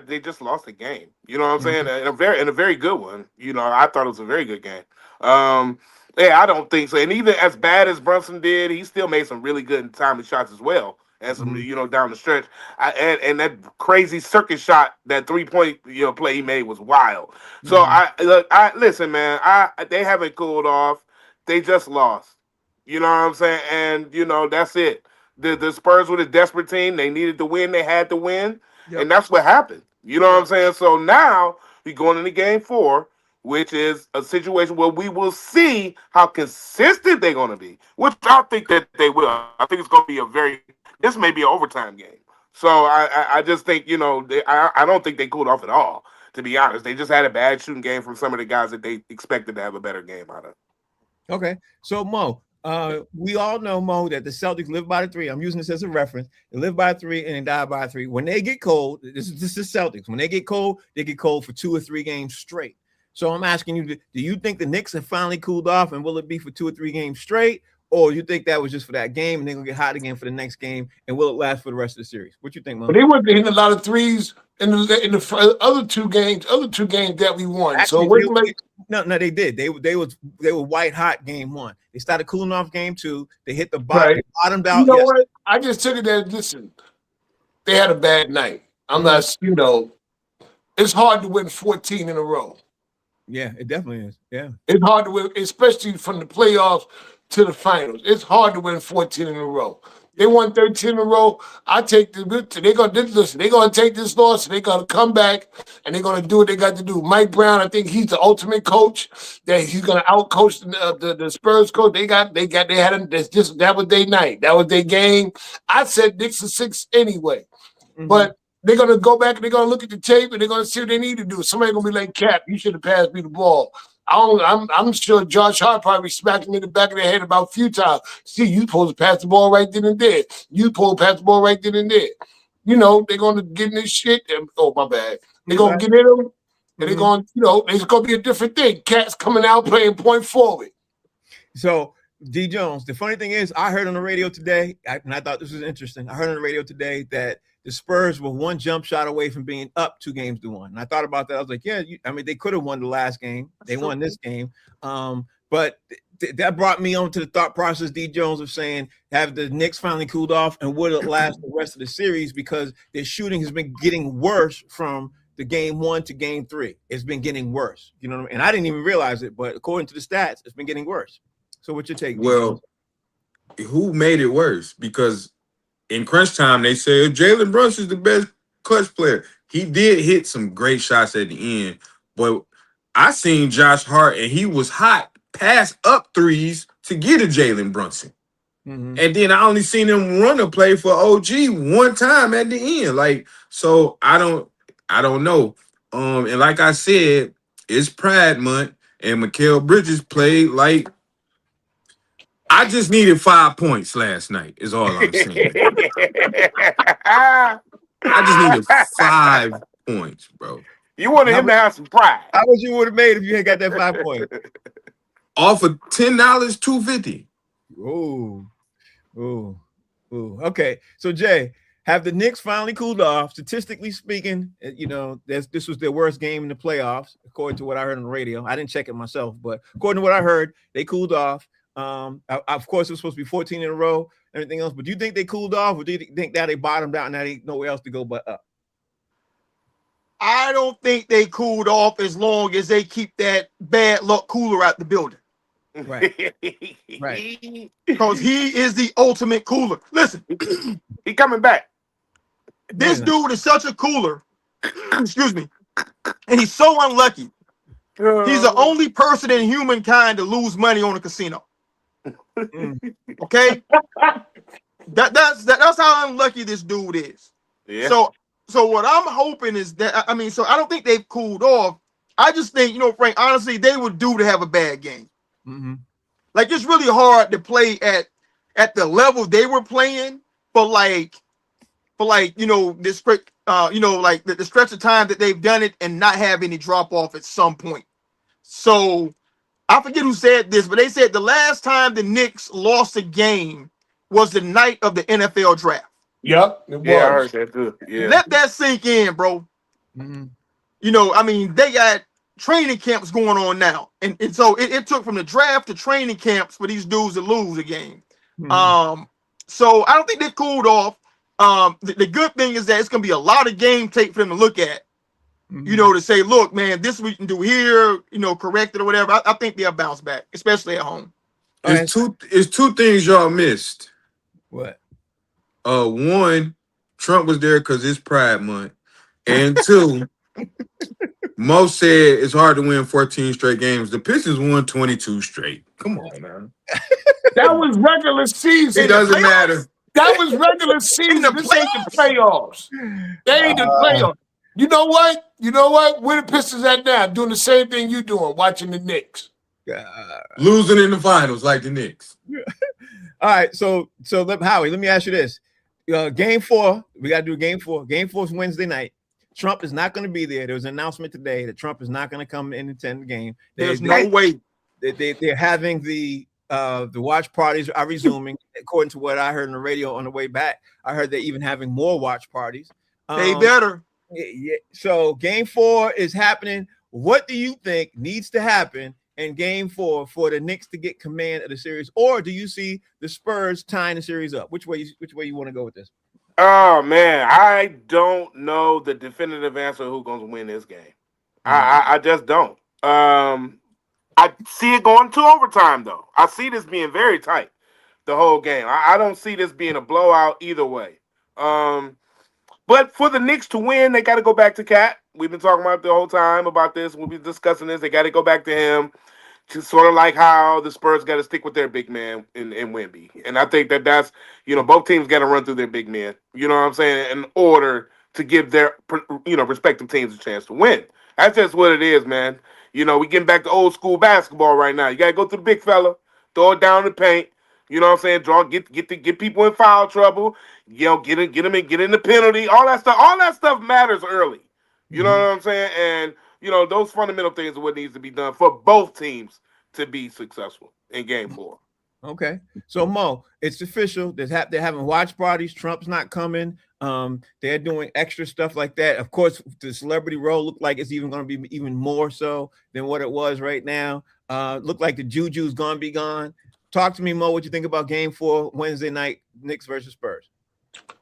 They just lost a game. You know what I'm saying? Mm-hmm. In a very good one. You know, I thought it was a very good game. Yeah, I don't think so. And even as bad as Brunson did, he still made some really good and timely shots as well. And some, down the stretch. And that crazy circus shot, that 3-point, play he made was wild. So listen, man. They haven't cooled off. They just lost. You know what I'm saying? And that's it. The Spurs were the desperate team. They needed to win. They had to win. Yep. And that's what happened. You know what I'm saying? So now we're going into game 4, which is a situation where we will see how consistent they're going to be, which I think that they will. I think it's going to be this may be an overtime game. So I just think, I don't think they cooled off at all, to be honest. They just had a bad shooting game from some of the guys that they expected to have a better game out of. Okay. So, Mo, we all know, Mo, that the Celtics live by the 3. I'm using this as a reference. They live by 3 and they die by 3. When they get cold, this is Celtics. When they get cold for 2 or 3 games straight. So I'm asking you, do you think the Knicks have finally cooled off, and will it be for 2 or 3 games straight? Or you think that was just for that game and they're going to get hot again for the next game, and will it last for the rest of the series? What you think, Mo? But they weren't hitting a lot of threes in the other two games that we won. Actually, so they did. They were white hot game 1. They started cooling off game 2. They hit the bottom, bottomed out. You know what? I just took it as, listen, they had a bad night. I'm not, it's hard to win 14 in a row. Yeah, it definitely is. Yeah. It's hard to win, especially from the playoffs to the finals. It's hard to win 14 in a row. They won 13 in a row. I take they're gonna take this loss, and they're gonna come back and they're gonna do what they got to do. Mike Brown, I think he's the ultimate coach. That he's gonna outcoach the Spurs coach. That was their night. That was their game. I said Knicks are 6 anyway. But they're gonna go back and they're gonna look at the tape and they're gonna see what they need to do. Somebody gonna be like, Cap, you should have passed me the ball. I'm sure Josh Hart probably smacked me in the back of the head about a few times. See, you supposed to pass the ball right then and there. You supposed to pass the ball right then and there. They're going to get in this shit. Oh, my bad. They're going to get in them. And they're going to, it's going to be a different thing. Cats coming out playing point forward. So, D. Jones, the funny thing is, I heard on the radio today, and I thought this was interesting. I heard on the radio today that the Spurs were 1 jump shot away from being up 2 games to 1. And I thought about that. I was like, yeah, they could have won the last game. They won this game. But that brought me on to the thought process, D. Jones, of saying, have the Knicks finally cooled off, and would it last the rest of the series? Because their shooting has been getting worse from the game 1 to game 3. It's been getting worse. You know what I mean? And I didn't even realize it, but according to the stats, it's been getting worse. So what's your take? Well, who made it worse? Because in crunch time, they said Jalen Brunson's the best clutch player. He did hit some great shots at the end, but I seen Josh Hart, and he was hot, pass up threes to get a Jalen Brunson. And then I only seen him run a play for OG 1 time at the end. So I don't know. And like I said, it's Pride Month, and Mikal Bridges played like I just needed 5 points last night, is all I'm saying. I just needed 5 points, bro. You wanted him to have some pride. How much you would have made if you had got that 5 points? Off of $10, $250. Ooh, ooh, ooh. Okay, so Jay, have the Knicks finally cooled off? Statistically speaking, this was their worst game in the playoffs, according to what I heard on the radio. I didn't check it myself, but according to what I heard, they cooled off. Of course, it was supposed to be 14 in a row, everything else. But do you think they cooled off, or do you think that they bottomed out and now they nowhere else to go but up? I don't think they cooled off as long as they keep that bad luck cooler out the building. Right. Right. Because he is the ultimate cooler. Listen, He coming back. this dude is such a cooler. Excuse me. And he's so unlucky. He's the only person in humankind to lose money on a casino. Okay? That's how unlucky this dude is. Yeah. So what I'm hoping is that, so I don't think they've cooled off. I just think, Frank, honestly, they would do to have a bad game. Mm-hmm. Like, it's really hard to play at the level they were playing for this the stretch of time that they've done it and not have any drop off at some point. So I forget who said this, but they said the last time the Knicks lost a game was the night of the NFL draft. Yep, it was. Yeah, I heard that too. Yeah. Let that sink in, bro. Mm-hmm. They got training camps going on now. And so it took from the draft to training camps for these dudes to lose a game. Mm-hmm. So I don't think they cooled off. The good thing is that it's going to be a lot of game tape for them to look at, to say, look, man, this we can do here, correct it or whatever. I think they'll bounce back, especially at home. It's two things y'all missed. What? One, Trump was there because it's Pride Month. And two, Mo said it's hard to win 14 straight games. The Pistons won 22 straight. Come on, man. That was regular season. It doesn't matter. That was regular season. This ain't the playoffs. They ain't the playoffs. You know what? Where the Pistons at now? Doing the same thing you doing, watching the Knicks. Losing in the finals like the Knicks. All right, so Howie, let me ask you this. Game 4, we got to do game 4. Game 4 is Wednesday night. Trump is not going to be there. There was an announcement today that Trump is not going to come and attend the game. There's no way. They're having the watch parties are resuming, according to what I heard on the radio on the way back. I heard they're even having more watch parties. They better. Yeah. So game 4 is happening. What do you think needs to happen in game 4 for the Knicks to get command of the series? Or do you see the Spurs tying the series up? Which way you want to go with this? Oh man, I don't know the definitive answer who's going to win this game. I just don't. I see it going to overtime though. I see this being very tight the whole game. I don't see this being a blowout either way. But for the Knicks to win, they got to go back to Cat. We've been talking about the whole time about this. We'll be discussing this. They got to go back to him. To sort of like how the Spurs got to stick with their big man in Wemby. And I think that's, both teams got to run through their big men, you know what I'm saying, in order to give their, respective teams a chance to win. That's just what it is, man. We getting back to old school basketball right now. You got to go through the big fella, throw it down in the paint, you know what I'm saying, get people in foul trouble, get in the penalty, all that stuff matters early. You know what I'm saying? And, those fundamental things are what needs to be done for both teams to be successful in game 4. Okay. So, Mo, it's official. They're having watch parties. Trump's not coming. They're doing extra stuff like that. Of course, the celebrity role looked like it's even going to be even more so than what it was right now. Looked like the juju's going to be gone. Talk to me, Mo, what you think about game 4, Wednesday night, Knicks versus Spurs.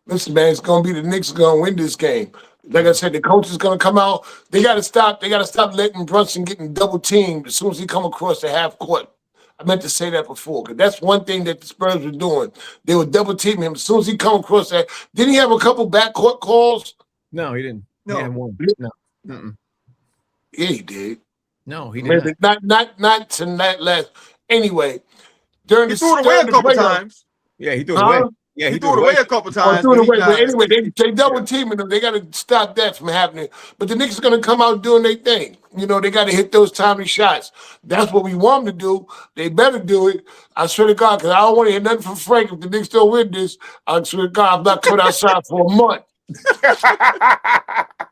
Listen, man, it's going to be the Knicks going to win this game. Like I said, the coach is going to come out. They got to stop letting Brunson getting double teamed as soon as he come across the half court. I meant to say that before because that's one thing that the Spurs were doing. They were double teaming him as soon as he come across that. Didn't he have a couple backcourt calls? No, he didn't. No. He had one. No. Mm-mm. Yeah, he did. No, he did not tonight. Last anyway. During He threw it away a couple times. Yeah, he threw it away. Yeah, he threw it away a couple times. But anyway, they double teaming them. They got to stop that from happening. But the Knicks are going to come out doing their thing. They got to hit those timely shots. That's what we want them to do. They better do it. I swear to God, because I don't want to hear nothing from Frank if the Knicks don't win this. I swear to God, I'm not coming outside for a month.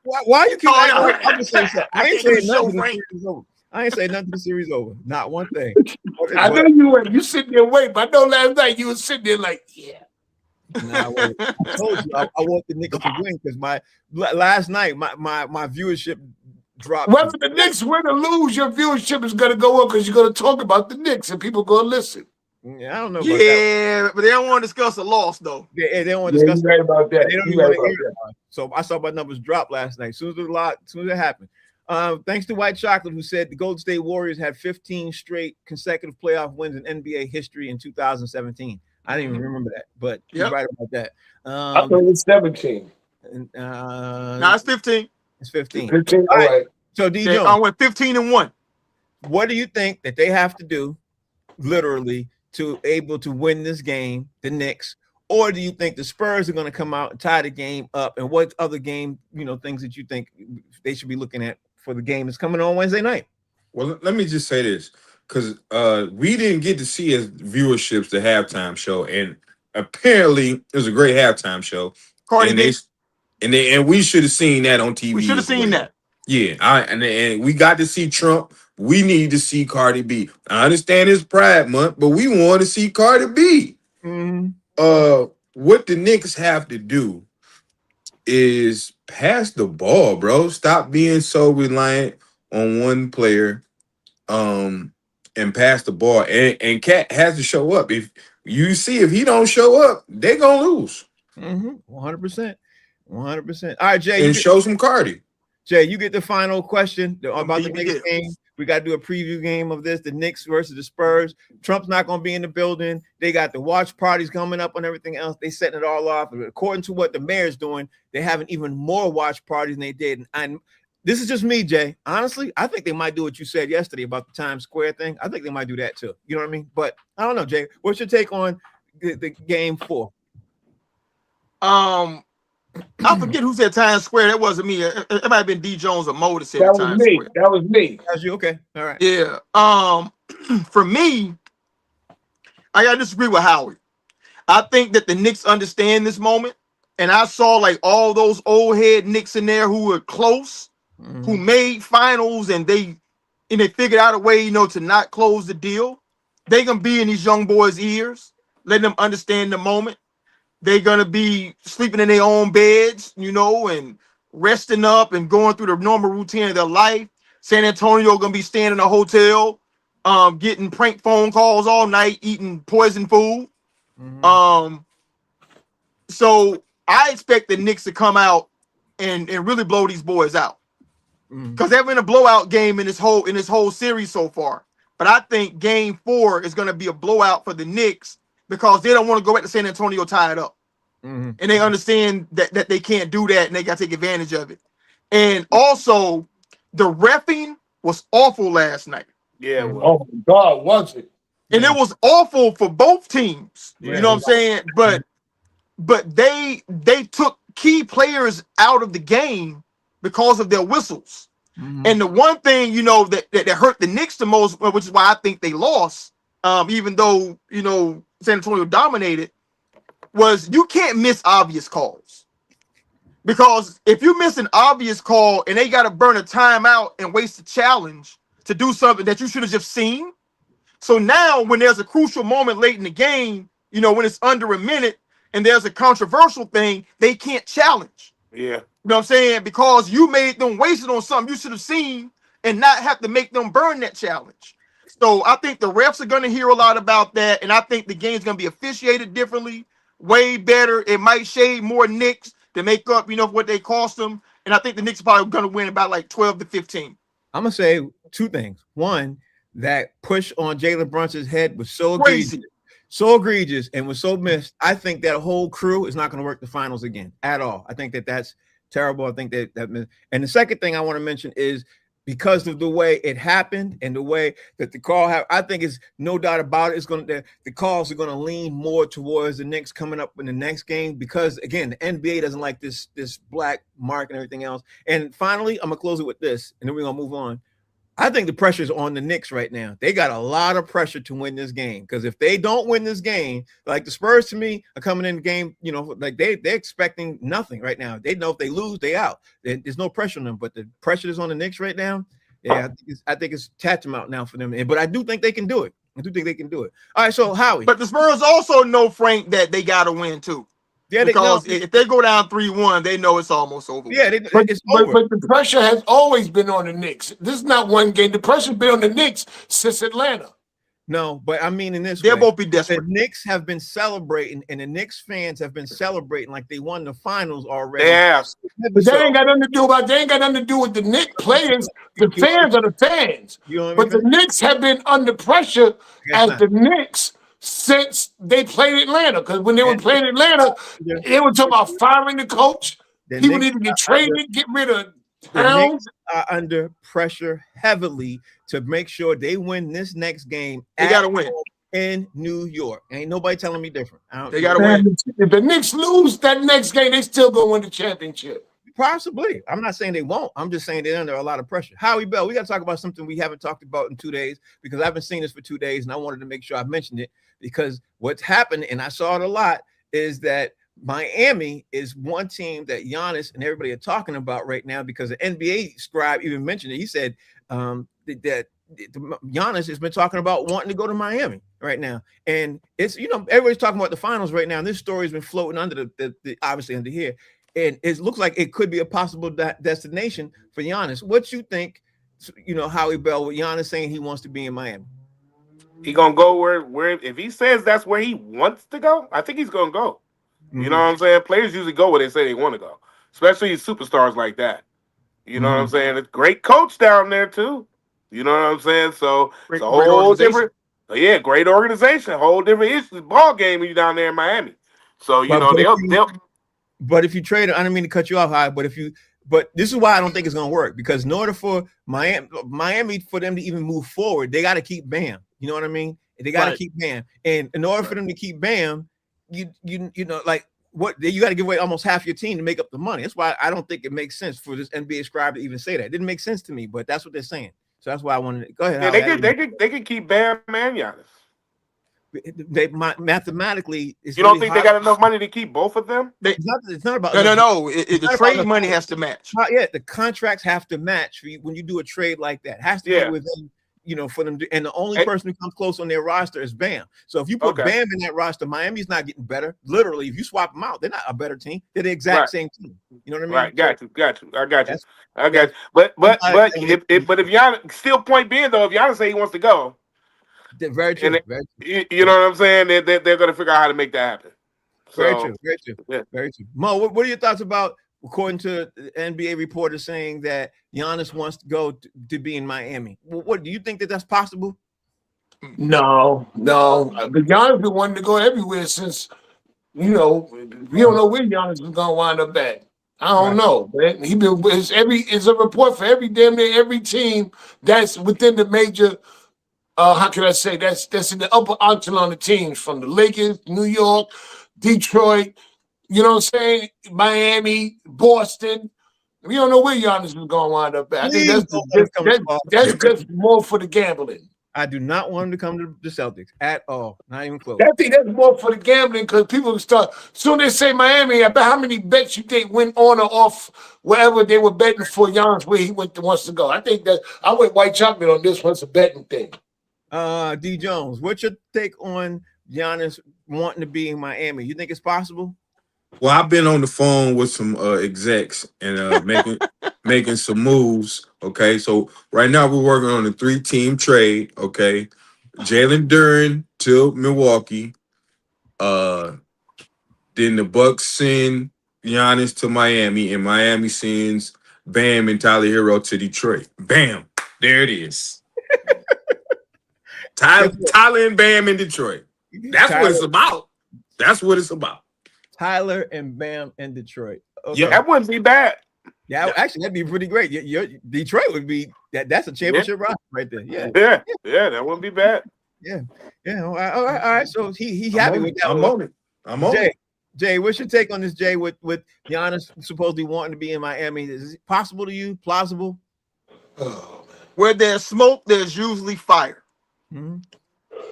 Why you keep I'm just saying something. I ain't saying nothing. I ain't say nothing to the series over. Not one thing. I know you were. You sitting there waiting, but I know last night you was sitting there like, yeah. Nah, I told you I want the Knicks to win because last night my viewership dropped. Whether the Knicks win or lose, your viewership is going to go up because you're going to talk about the Knicks and people going to listen. Yeah, I don't know about that. But they don't want to discuss a loss though. They don't want to discuss. You're right about that. They don't even want to hear it. So I saw my numbers drop last night. As soon as it happened. Thanks to White Chocolate, who said the Golden State Warriors had 15 straight consecutive playoff wins in NBA history in 2017. I didn't even remember that, but you're right about that. I thought it was 17. No, it's 15. It's 15. 15. All right. So D I Jones, went 15-1. what do you think that they have to do, literally, to able to win this game, the Knicks? Or do you think the Spurs are going to come out and tie the game up? And what other game, things that you think they should be looking at for the game that's coming on Wednesday night? Well, let me just say this, because we didn't get to see as viewerships the halftime show, and apparently it was a great halftime show. And we should have seen that on TV. We should have seen that. Yeah, and we got to see Trump. We need to see Cardi B. I understand it's Pride Month, but we want to see Cardi B. What the Knicks have to do is pass the ball, bro. Stop being so reliant on one player, and pass the ball. And Cat has to show up. If he don't show up, they're gonna lose. 100%. 100%. All right, Jay. And show some Cardi. Jay, you get the final question about the Knicks game. We got to do a preview game of this, the Knicks versus the Spurs. Trump's not going to be in the building. They got the watch parties coming up and everything else. They setting it all off. According to what the mayor's doing, they're having even more watch parties than they did. And this is just me, Jay. Honestly, I think they might do what you said yesterday about the Times Square thing. I think they might do that too. You know what I mean? But I don't know, Jay. What's your take on the game 4? I forget who said Times Square. That wasn't me. It might have been D Jones or Mo that said That was Times me. Square. That was me. That was you? Okay. All right. Yeah. For me, I gotta disagree with Howie. I think that the Knicks understand this moment, and I saw like all those old head Knicks in there who were close, who made finals, and they figured out a way, to not close the deal. They gonna be in these young boys' ears, letting them understand the moment. They're gonna be sleeping in their own beds, and resting up and going through the normal routine of their life. San Antonio gonna be staying in a hotel, getting prank phone calls all night, eating poison food. So I expect the Knicks to come out and really blow these boys out. Because they've been a blowout game in this whole series so far. But I think game 4 is gonna be a blowout for the Knicks, because they don't want to go back to San Antonio tied up. And they understand that they can't do that, and they got to take advantage of it. And also, the reffing was awful last night. Yeah. Oh, my God, was it? And it was awful for both teams. Yeah, you know what I'm saying? But they took key players out of the game because of their whistles. And the one thing, that hurt the Knicks the most, which is why I think they lost, even though, San Antonio dominated, was you can't miss obvious calls. Because if you miss an obvious call and they got to burn a timeout and waste a challenge to do something that you should have just seen. So now when there's a crucial moment late in the game, when it's under a minute and there's a controversial thing, they can't challenge. Yeah. You know what I'm saying? Because you made them waste it on something you should have seen and not have to make them burn that challenge. So I think the refs are going to hear a lot about that. And I think the game's going to be officiated differently, way better. It might shade more Knicks to make up, what they cost them. And I think the Knicks are probably going to win about like 12-15. I'm going to say 2 things. One, that push on Jalen Brunson's head was so egregious and was so missed. I think that whole crew is not going to work the finals again at all. I think that's terrible. I think that and the second thing I want to mention is because of the way it happened and the way that the call happened, I think it's no doubt about it. The calls are going to lean more towards the Knicks coming up in the next game because, again, the NBA doesn't like this black mark and everything else. And finally, I'm going to close it with this, and then we're going to move on. I think the pressure is on the Knicks right now. They got a lot of pressure to win this game because if they don't win this game, like the Spurs to me are coming in the game, like they're expecting nothing right now. They know if they lose, they out. There's no pressure on them, but the pressure is on the Knicks right now. Yeah, I think it's tantamount now for them. But I do think they can do it. I do think they can do it. All right, so Howie. But the Spurs also know, Frank, that they got to win too. Yeah, because if they go down 3-1, they know it's almost over. Yeah, it's over. But the pressure has always been on the Knicks. This is not one game. The pressure's been on the Knicks since Atlanta. No, but I mean in this they'll way, both be desperate. The Knicks have been celebrating, and the Knicks fans have been celebrating like they won the finals already. Yeah. But that ain't got nothing to do about. They ain't got nothing to do with the Knicks players. The fans are the fans. You know but the Knicks have been under pressure as the Knicks since they played Atlanta. Because when they were playing Atlanta, they were talking about firing the coach. People need to get traded, get rid of Knicks are under pressure heavily to make sure they win this next game. They got to win in New York. Ain't nobody telling me different. They got to win. If the Knicks lose that next game, they still gonna win the championship. Possibly. I'm not saying they won't. I'm just saying they're under a lot of pressure. Howie Bell, we got to talk about something we haven't talked about in 2 days because I've been seeing this for 2 days and I wanted to make sure I mentioned it because what's happened, and I saw it a lot, is that Miami is one team that Giannis and everybody are talking about right now because the NBA scribe even mentioned it. He said that Giannis has been talking about wanting to go to Miami right now. And it's, everybody's talking about the finals right now. And this story has been floating under the obviously under here. And it looks like it could be a possible destination for Giannis. What you think, Howie Bell, with Giannis saying he wants to be in Miami? He gonna go where if he says that's where he wants to go, I think he's gonna go. You know what I'm saying? Players usually go where they say they want to go, especially superstars like that. You know what I'm saying? It's great coach down there too. You know what I'm saying? So it's a whole different, great organization, whole different ball game when you're down there in Miami. So they'll. But if you trade, I don't mean to cut you off, High. But this is why I don't think it's gonna work because in order for Miami for them to even move forward, they got to keep Bam. You know what I mean? They got to keep Bam, and in order for them to keep Bam. You got to give away almost half your team to make up the money. That's why I don't think it makes sense for this NBA scribe to even say that. It didn't make sense to me, but that's what they're saying. So that's why I wanted to go ahead. Yeah, they could keep Bam and Giannis. Mathematically, you don't think they got enough money to keep both of them? It's not about no. The trade money has to match. Yeah, the contracts have to match when you do a trade like that. It has to be within. For them to, and the only person who comes close on their roster is Bam. So if you put Bam in that roster, Miami's not getting better. Literally, if you swap them out, they're not a better team. They're the exact same team. You know what I mean? Right. Got you. I got you. But if Giannis, still point being though, if Giannis say he wants to go, very true. You know what I'm saying? They're going to figure out how to make that happen. Very true. Mo, what are your thoughts about? According to NBA reporters saying that Giannis wants to go to be in Miami. What do you think that's possible? No. But Giannis been wanting to go everywhere since, we don't know where Giannis is going to wind up at. I don't know, man. It's a report for damn near every team that's within the major. How can I say that's in the upper echelon of teams from the Lakers, New York, Detroit. You know what I'm saying? Miami, Boston. We don't know where Giannis is going to wind up at. I think that's just more for the gambling. I do not want him to come to the Celtics at all. Not even close. I think that's more for the gambling because people start. Soon they say Miami, I bet how many bets you think went on or off wherever they were betting for Giannis where he wants to go. I think that I went white chocolate on this one. It's a betting thing. D. Jones, what's your take on Giannis wanting to be in Miami? You think it's possible? Well, I've been on the phone with some execs and making some moves. Okay, so right now we're working on a 3-team trade. Okay, Jalen Duren to Milwaukee. Then the Bucks send Giannis to Miami, and Miami sends Bam and Tyler Hero to Detroit. Bam, there it is. Tyler and Bam in Detroit. That's what it's about. That's what it's about. Tyler and Bam in Detroit. Okay. Yeah, that wouldn't be bad. Yeah, actually, that'd be pretty great. Detroit would be that's a championship roster right there. Yeah, that wouldn't be bad. Yeah. All right. So he happy with that. I'm on it. Jay, what's your take on this, Jay? With Giannis supposedly wanting to be in Miami, is it possible to you? Plausible? Where there's smoke, there's usually fire. Mm-hmm.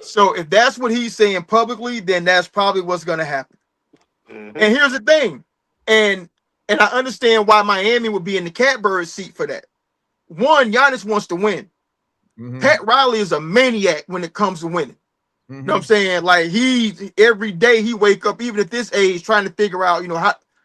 So if that's what he's saying publicly, then that's probably what's going to happen. Mm-hmm. And here's the thing, and I understand why Miami would be in the catbird seat for that, one, Giannis wants to win. Mhm. Pat Riley is a maniac when it comes to winning. Mhm. You know what I'm saying? Like he every day he wake up, even at this age, trying to figure out,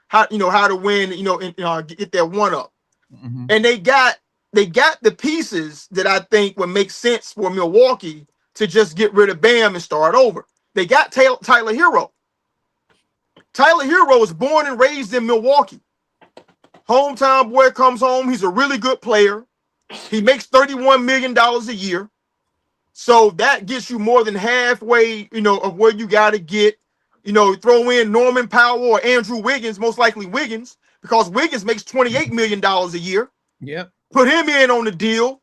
how to win, and get that one up. Mhm. And they got the pieces that I think would make sense for Milwaukee to just get rid of Bam and start over. They got Tyler Hero. Tyler Hero was born and raised in Milwaukee. Hometown boy comes home. He's a really good player. He makes $31 million a year. So that gets you more than halfway, of where you got to get. Throw in Norman Powell or Andrew Wiggins, most likely Wiggins, because Wiggins makes $28 million a year. Yep. Put him in on the deal.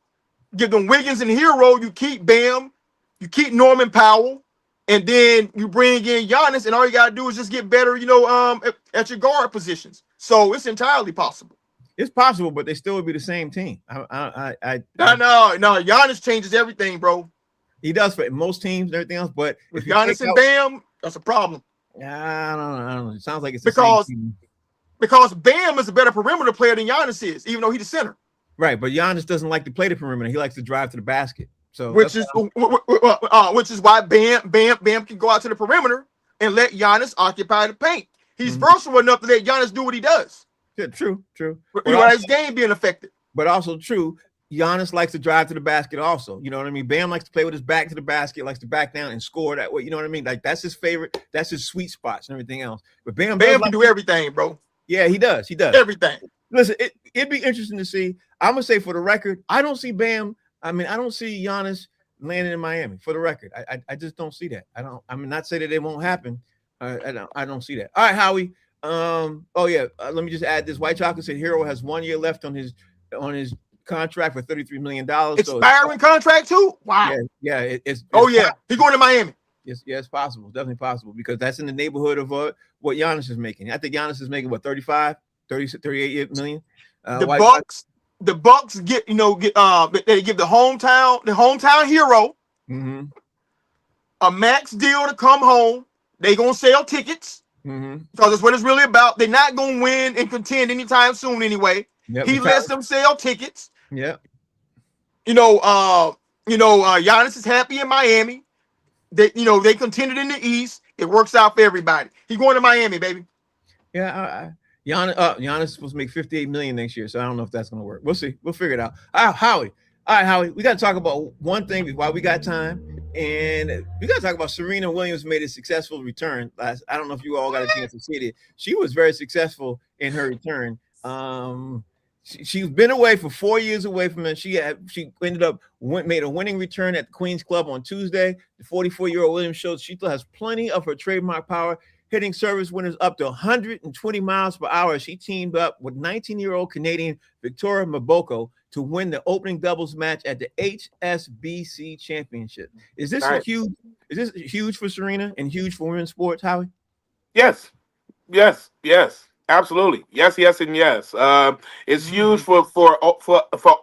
Give them Wiggins and Hero. You keep Bam. You keep Norman Powell. And then you bring in Giannis, and all you gotta do is just get better, at your guard positions. So it's entirely possible. It's possible, but they still would be the same team. No. Giannis changes everything, bro. He does for most teams and everything else. But With Giannis and Bam, that's a problem. I don't know. It sounds like it's because the same team. Because Bam is a better perimeter player than Giannis is, even though he's the center. Right, but Giannis doesn't like to play the perimeter. He likes to drive to the basket. So which is why Bam can go out to the perimeter and let Giannis occupy the paint. He's versatile enough to let Giannis do what he does. Yeah, true. Without his game being affected. But also true, Giannis likes to drive to the basket also. You know what I mean? Bam likes to play with his back to the basket, likes to back down and score that way. You know what I mean? Like that's his favorite. That's his sweet spots and everything else. But Bam can do everything, bro. Yeah, he does. Everything. Listen, it'd be interesting to see. I'm gonna say for the record, I don't see Bam. I don't see Giannis landing in Miami. For the record, I just don't see that. Not say that it won't happen. I don't see that. All right, Howie. Let me just add this. White Chocolate said Hero has 1 year left on his contract for $33 million. Expiring contract too? Wow. Yeah. It's he's going to Miami. Yes, it's possible. Definitely possible because that's in the neighborhood of what Giannis is making. I think Giannis is making what 38 million. The Bucks get they give the hometown hero a max deal to come home. They gonna sell tickets because that's what it's really about. They're not gonna win and contend anytime soon anyway. Yep, he lets them sell tickets. Yeah. Giannis is happy in Miami. They contended in the East. It works out for everybody. He's going to Miami, baby. Yeah. Giannis is supposed to make $58 million next year, so I don't know if that's going to work. We'll see. We'll figure it out. Howie. All right, Howie. We got to talk about one thing while we got time, and we got to talk about Serena Williams made a successful return. I don't know if you all got a chance to see it. She was very successful in her return. She's been away for 4 years away from it. She ended up made a winning return at the Queen's Club on Tuesday. The 44-year-old Williams showed she still has plenty of her trademark power, hitting service winners up to 120 miles per hour. She teamed up with 19-year-old Canadian Victoria Mboko to win the opening doubles match at the HSBC Championship. Is this huge? Is this huge for Serena and huge for women's sports, Howie? Yes. Absolutely. Yes, and yes. It's huge for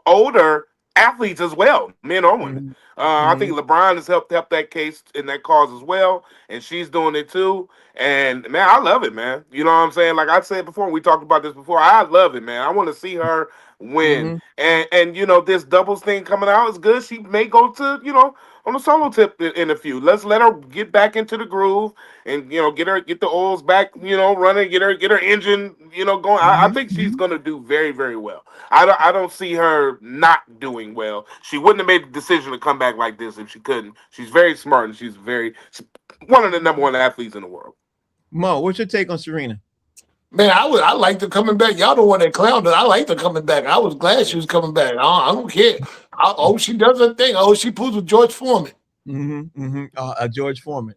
older athletes as well, men or women. I think LeBron has helped that case in that cause as well, and she's doing it too. And man, I love it, man. You know what I'm saying? Like I said before, we talked about this before. I love it, man. I want to see her win. And this doubles thing coming out is good. She may go to on a solo tip in a few. Let's let her get back into the groove and get the oils back running, get her engine going. I think she's gonna do very, very well. I don't see her not doing well. She wouldn't have made the decision to come back like this if she couldn't. She's very smart and she's one of the number one athletes in the world. Mo, what's your take on Serena? Man, I liked her coming back. Y'all don't want that clown. I liked her coming back. I was glad she was coming back. I don't care. I hope she does her thing. I hope she pulls with George Foreman. George Foreman.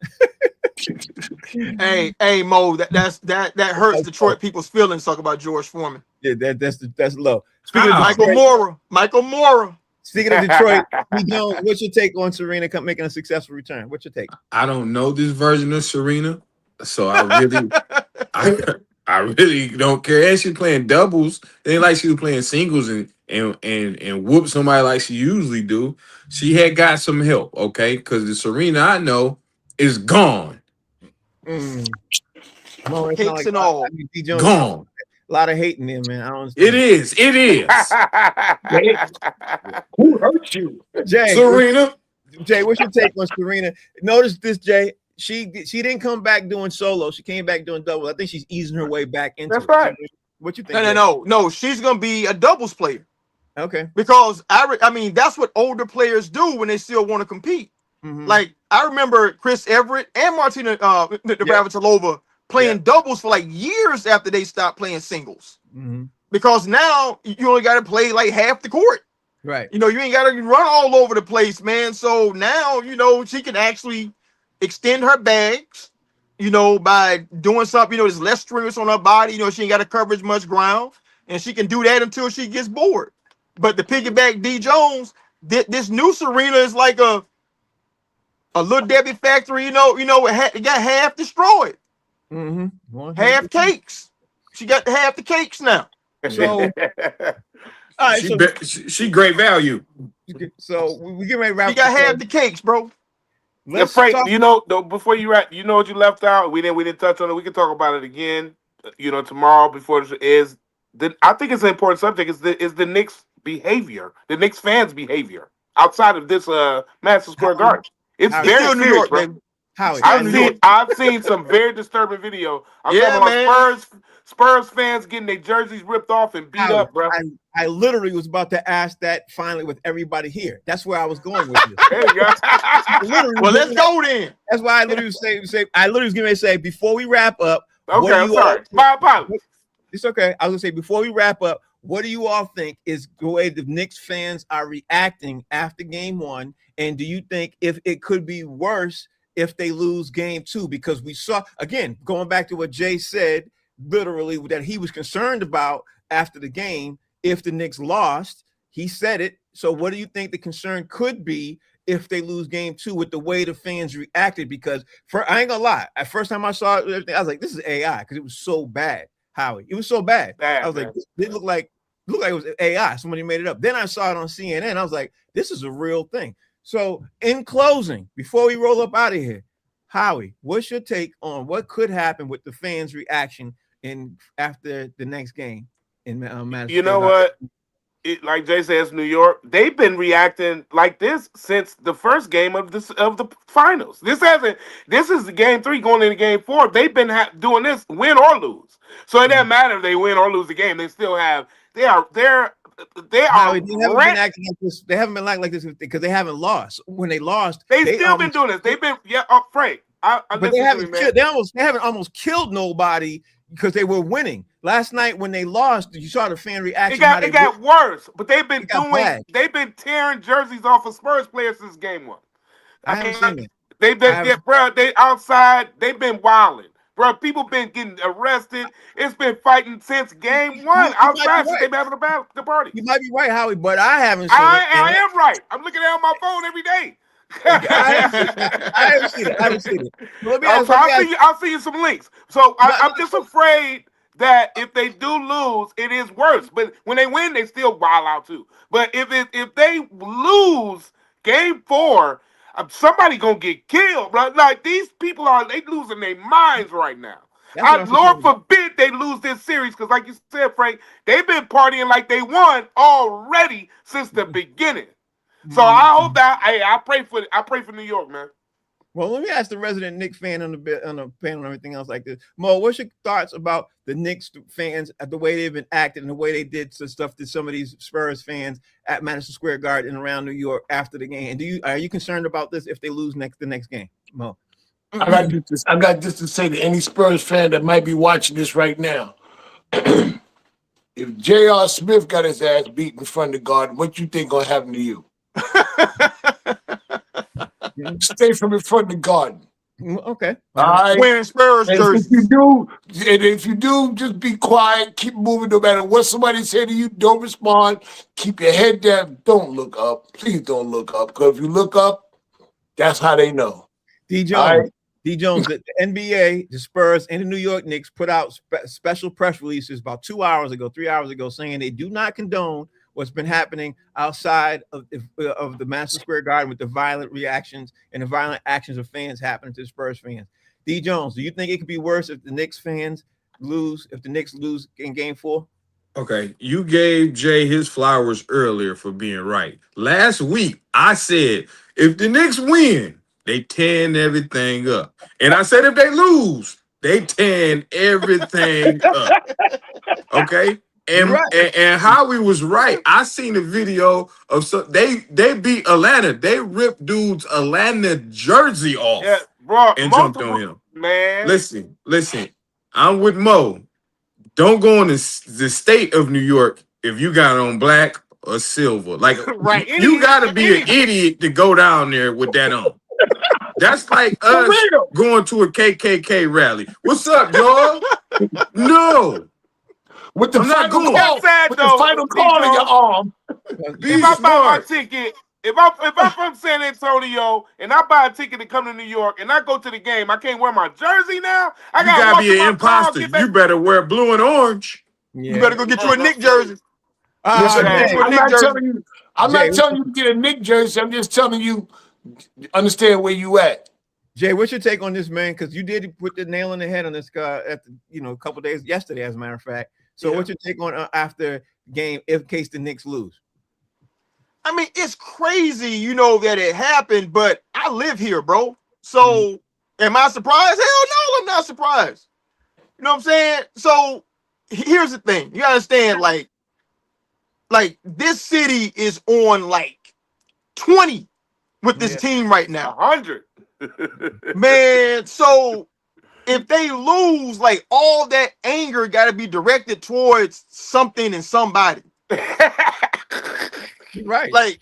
hey, Mo, that hurts Detroit people's feelings. Talk about George Foreman. Yeah, that's low. Speaking of Michael Mora. Speaking of Detroit, what's your take on Serena making a successful return? What's your take? I don't know this version of Serena, so I really don't care. And she's playing doubles. It ain't like she was playing singles and whoop somebody like she usually do. She had got some help, okay? Because the Serena I know is gone. Cakes and all. Gone. A lot of hating there, man. I don't It understand. is. It is. Who hurt you? Serena. Jay, what's your take on Serena? Notice this, Jay. She didn't come back doing solo. She came back doing double. I think she's easing her way back into That's it. right. What you think? Jay? No. She's gonna be a doubles player Okay. because I mean that's what older players do when they still want to compete. Mhm. Like I remember Chris Everett and Martina Navratilova playing doubles for like years after they stopped playing singles. Mhm. Because now you only got to play like half the court. Right. You know, you ain't got to run all over the place, man. So now, you know, she can actually extend her bags, you know, by doing something, you know, there's less stress on her body. You know, she ain't got to cover as much ground. And she can do that until she gets bored. But to piggyback D. Jones, this new Serena is like a little Debbie factory, it got half destroyed. Mm-hmm. Half cakes. She got half the cakes now. So, all right, She great value. so we get ready to wrap. She got half the cakes, bro. Let's Frank, talk. you know, though, before you wrap, you know what you left out? We didn't touch on it. We can talk about it again, you know, tomorrow before this is. I think it's an important subject. Is the Knicks behavior, the Knicks fans' behavior outside of this Madison Square Garden. It's Howie, very still New serious, York, bro. baby. Howie, I've seen some very disturbing video. I'm talking about Spurs fans getting their jerseys ripped off and beat up, bro. I literally was about to ask that finally with everybody here. That's where I was going with this. There you go. Well, let's go then. That's why I literally I literally was going to say before we wrap up. Okay, I'm sorry. My apologies. It's okay. I was going to say before we wrap up, what do you all think is the way the Knicks fans are reacting after game one? And do you think if it could be worse if they lose game two? Because we saw, again, going back to what Jay said, literally that he was concerned about after the game, if the Knicks lost, he said it. So what do you think the concern could be if they lose game two with the way the fans reacted? Because I ain't gonna lie, at first time I saw it, I was like, this is AI, because it was so bad, Howie. It was so bad. I was like, it looked like it was AI. Somebody made it up. Then I saw it on CNN. I was like, this is a real thing. So in closing, before we roll up out of here, Howie, what's your take on what could happen with the fans' reaction after the next game in Madison? You know what? Like Jay says, New York, they've been reacting like this since the first game of the finals. This is the game 3 going into game 4. They've been doing this, win or lose. So it doesn't matter if they win or lose the game. They still have. They are. They haven't been acting like this. They haven't been acting like this because they haven't lost. When they lost, they still been doing this. They've been Frank. But they haven't. They haven't almost killed nobody because they were winning. Last night when they lost, you saw the fan reaction. It got worse, but they've been tearing jerseys off of Spurs players since game 1. I haven't seen it. They've been, they outside. They've been wilding, bro. People been getting arrested. It's been fighting since game 1 outside. Since they've been having the party. You might be right, Howie, but I haven't seen it. I am right. I'm looking at it on my phone every day. I haven't seen it. I'll see you some links. So I'm just afraid that if they do lose, it is worse. But when they win, they still wild out too. But if they lose game 4, somebody gonna get killed. Bro. Like these people they losing their minds right now. Lord forbid they lose this series, because like you said, Frank, they've been partying like they won already since the beginning. So I hope that I pray for New York, man. Well, let me ask the resident Knicks fan on the panel and everything else like this. Mo, what's your thoughts about the Knicks fans, the way they've been acting and the way they did some stuff to some of these Spurs fans at Madison Square Garden and around New York after the game? And are you concerned about this if they lose the next game, Mo? I got this to say to any Spurs fan that might be watching this right now. If J.R. Smith got his ass beat in front of the Garden, what you think gonna happen to you? Stay from in front of the Garden. Okay. All right. Wearing Spurs jerseys. If you do, just be quiet. Keep moving. No matter what somebody say to you, don't respond. Keep your head down. Don't look up. Please don't look up. Because if you look up, that's how they know. D. Jones. D. Jones, the NBA, the Spurs, and the New York Knicks put out special press releases about 3 hours ago, saying they do not condone what's been happening outside of the Madison Square Garden with the violent reactions and the violent actions of fans happening to Spurs fans. D. Jones, do you think it could be worse if the Knicks fans lose, if the Knicks lose in Game 4? Okay, you gave Jay his flowers earlier for being right. Last week, I said if the Knicks win, they tan everything up. And I said if they lose, they tan everything up. Okay? You're right. And Howie was right. I seen a video of they beat Atlanta. They ripped dude's Atlanta jersey off Yeah, bro. and jumped on him. Man. Listen. I'm with Mo. Don't go in the state of New York if you got on black or silver. Like, right. You got to be an idiot to go down there with that on. That's like us going to a KKK rally. What's up, y'all? No. With the I'm not final going. call, with the final call in your arm. If I buy my ticket, if I'm from San Antonio and I buy a ticket to come to New York and I go to the game, I can't wear my jersey now. You gotta be an imposter. You better wear blue and orange. Yeah. You better go get you a Knicks jersey. Listen, Jay. I'm not telling you. I'm not telling you to get a Knicks jersey. I'm just telling you, understand where you at. Jay, what's your take on this, man? Because you did put the nail in the head on this guy at the, a couple days yesterday, as a matter of fact. So, what's your take on after game in case the Knicks lose? I mean, it's crazy, that it happened, but I live here, bro. So, am I surprised? Hell no, I'm not surprised. You know what I'm saying? So, here's the thing. You gotta understand, like this city is on like 20 with this team right now. 100. Man, so if they lose, like all that anger got to be directed towards something and somebody. Right. Like,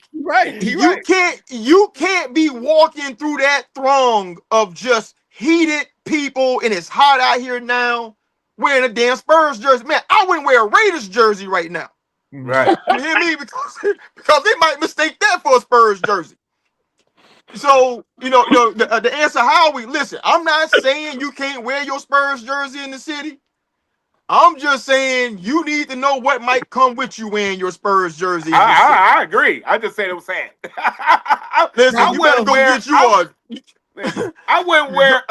you can't be walking through that throng of just heated people, and it's hot out here now, wearing a damn Spurs jersey. Man, I wouldn't wear a Raiders jersey right now. Right. You hear me? Because they might mistake that for a Spurs jersey. So, the answer, Howie, listen, I'm not saying you can't wear your Spurs jersey in the city. I'm just saying you need to know what might come with you wearing your Spurs jersey. I agree. I just said it was sad. Listen, you better go get you one. I wouldn't wear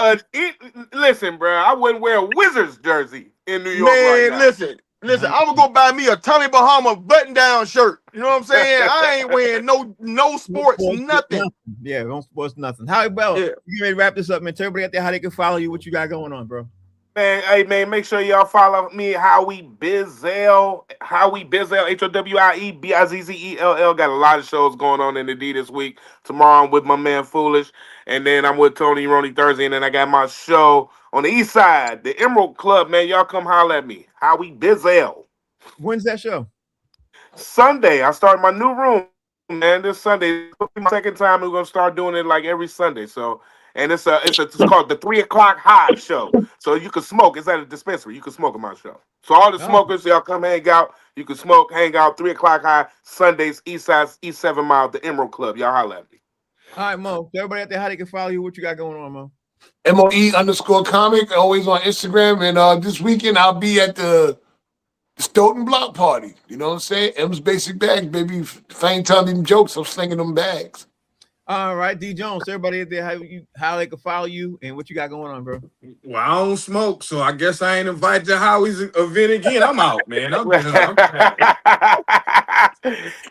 listen, bro. I wouldn't wear a Wizards jersey in New York. Man, right now. listen. I'm gonna go buy me a Tommy Bahama button-down shirt. You know what I'm saying? I ain't wearing no sports, nothing. Yeah, no sports, nothing. Howie Bell, you ready to wrap this up, man? Tell everybody out there how they can follow you, what you got going on, bro. Man, hey man, make sure y'all follow me, Howie Bizzell, HowieBizzell. Got a lot of shows going on in the D this week. Tomorrow I'm with my man Foolish, and then I'm with Tony Roney Thursday, and then I got my show on the East Side, the Emerald Club. Man, y'all come holler at me, Howie Bizzell. When's that show? Sunday. I start my new room, man. This Sunday, my second time. We're gonna start doing it like every Sunday. So. And it's called the 3 o'clock high show. So you can smoke. It's at a dispensary. You can smoke at my show. So all the smokers, y'all come hang out. You can smoke, hang out, 3 o'clock high, Sundays, East Side, East 7 Mile, the Emerald Club. Y'all holler at me. All right, Mo. Tell everybody out there how they can follow you, what you got going on, Mo. MOE_comic, always on Instagram. And this weekend I'll be at the Stoughton Block Party. You know what I'm saying? M's Basic Bags, baby. If I ain't telling them jokes, I'm slinging them bags. All right, D Jones, everybody out there how they can follow you and what you got going on, bro. Well, I don't smoke, so I guess I ain't invited to Howie's event again. I'm out, man.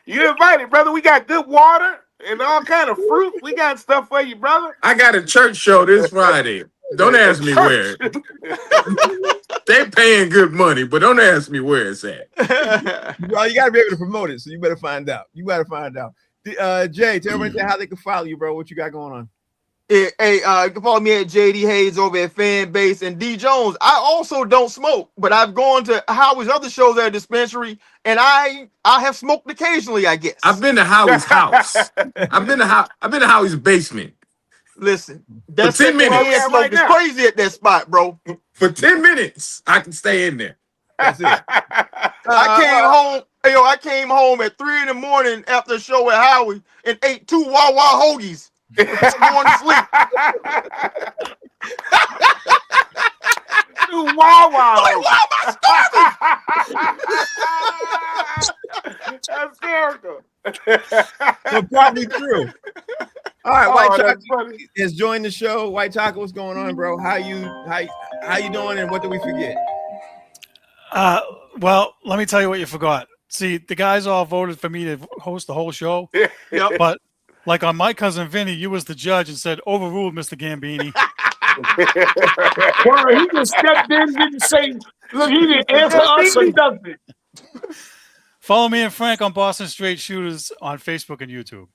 You invited, brother. We got good water and all kind of fruit. We got stuff for you, brother. I got a church show this Friday. Don't ask me where. They paying good money, but don't ask me where it's at. Well, you got to be able to promote it, so you better find out. Jay, tell everybody how they can follow you, bro. What you got going on? Hey, you can follow me at JD Hayes over at Fanbase. And D Jones, I also don't smoke, but I've gone to Howie's other shows at a dispensary, and I have smoked occasionally, I guess. I've been to Howie's house. I've been to Howie's basement. Listen, that for 10 minutes. Smoke is crazy at that spot, bro. For 10 minutes, I can stay in there. That's it. I came home at 3 in the morning after the show with Howie and ate 2 Wawa hoagies. Going to sleep. 2 Wawa. Why am I starving? That's hysterical. So probably true. All right, White that's Chocolate has joined the show. White Chocolate, what's going on, bro? How you doing, and what did we forget? Well, let me tell you what you forgot. See, the guys all voted for me to host the whole show, Yep. but like on My Cousin Vinny, you was the judge and said, overruled, Mr. Gambini. Well, he just stepped in, didn't say, look, he didn't answer us or nothing. Follow me and Frank on Boston Straight Shooters on Facebook and YouTube.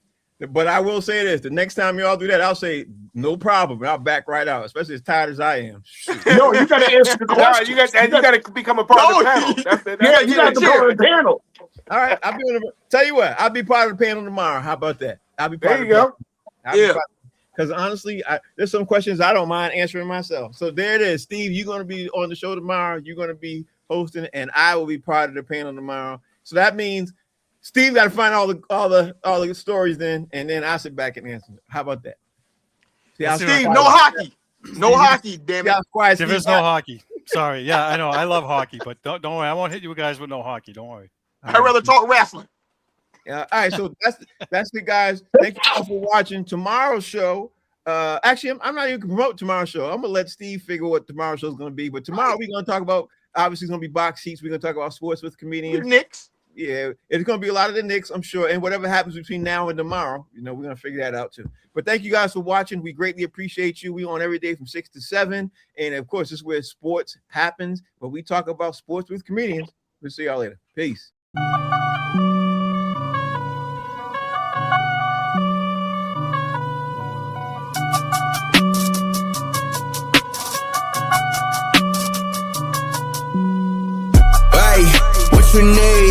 But I will say this: the next time y'all do that, I'll say no problem, and I'll back right out, especially as tired as I am. Shoot. No, you got to answer the All question. right, you got to become a part of the panel. That's it. Yeah, you got to go to the panel. All right, tell you what, I'll be part of the panel tomorrow. How about that? I'll be part There of you go. Yeah. Because honestly, there's some questions I don't mind answering myself. So there it is. Steve, you're going to be on the show tomorrow. You're going to be hosting, and I will be part of the panel tomorrow. So that means Steve got to find all the stories then, and then I sit back and answer. How about that? See, Steve, no hockey. No hockey, damn it. There is no hockey. Sorry. Yeah, I know. I love hockey, but don't worry. I won't hit you guys with no hockey. Don't worry. I'd rather talk wrestling. All right, so that's it, guys. Thank you all for watching tomorrow's show. Actually, I'm not even gonna promote tomorrow's show. I'm gonna let Steve figure what tomorrow's show is gonna be. But tomorrow we're gonna talk about, obviously, it's gonna be box seats. We're gonna talk about sports with comedians. Knicks. Yeah, it's gonna be a lot of the Knicks, I'm sure. And whatever happens between now and tomorrow, we're gonna figure that out too. But thank you guys for watching. We greatly appreciate you. We on every day from 6 to 7, and of course, this is where sports happens. But we talk about sports with comedians. We'll see y'all later. Peace. Hey, what you need?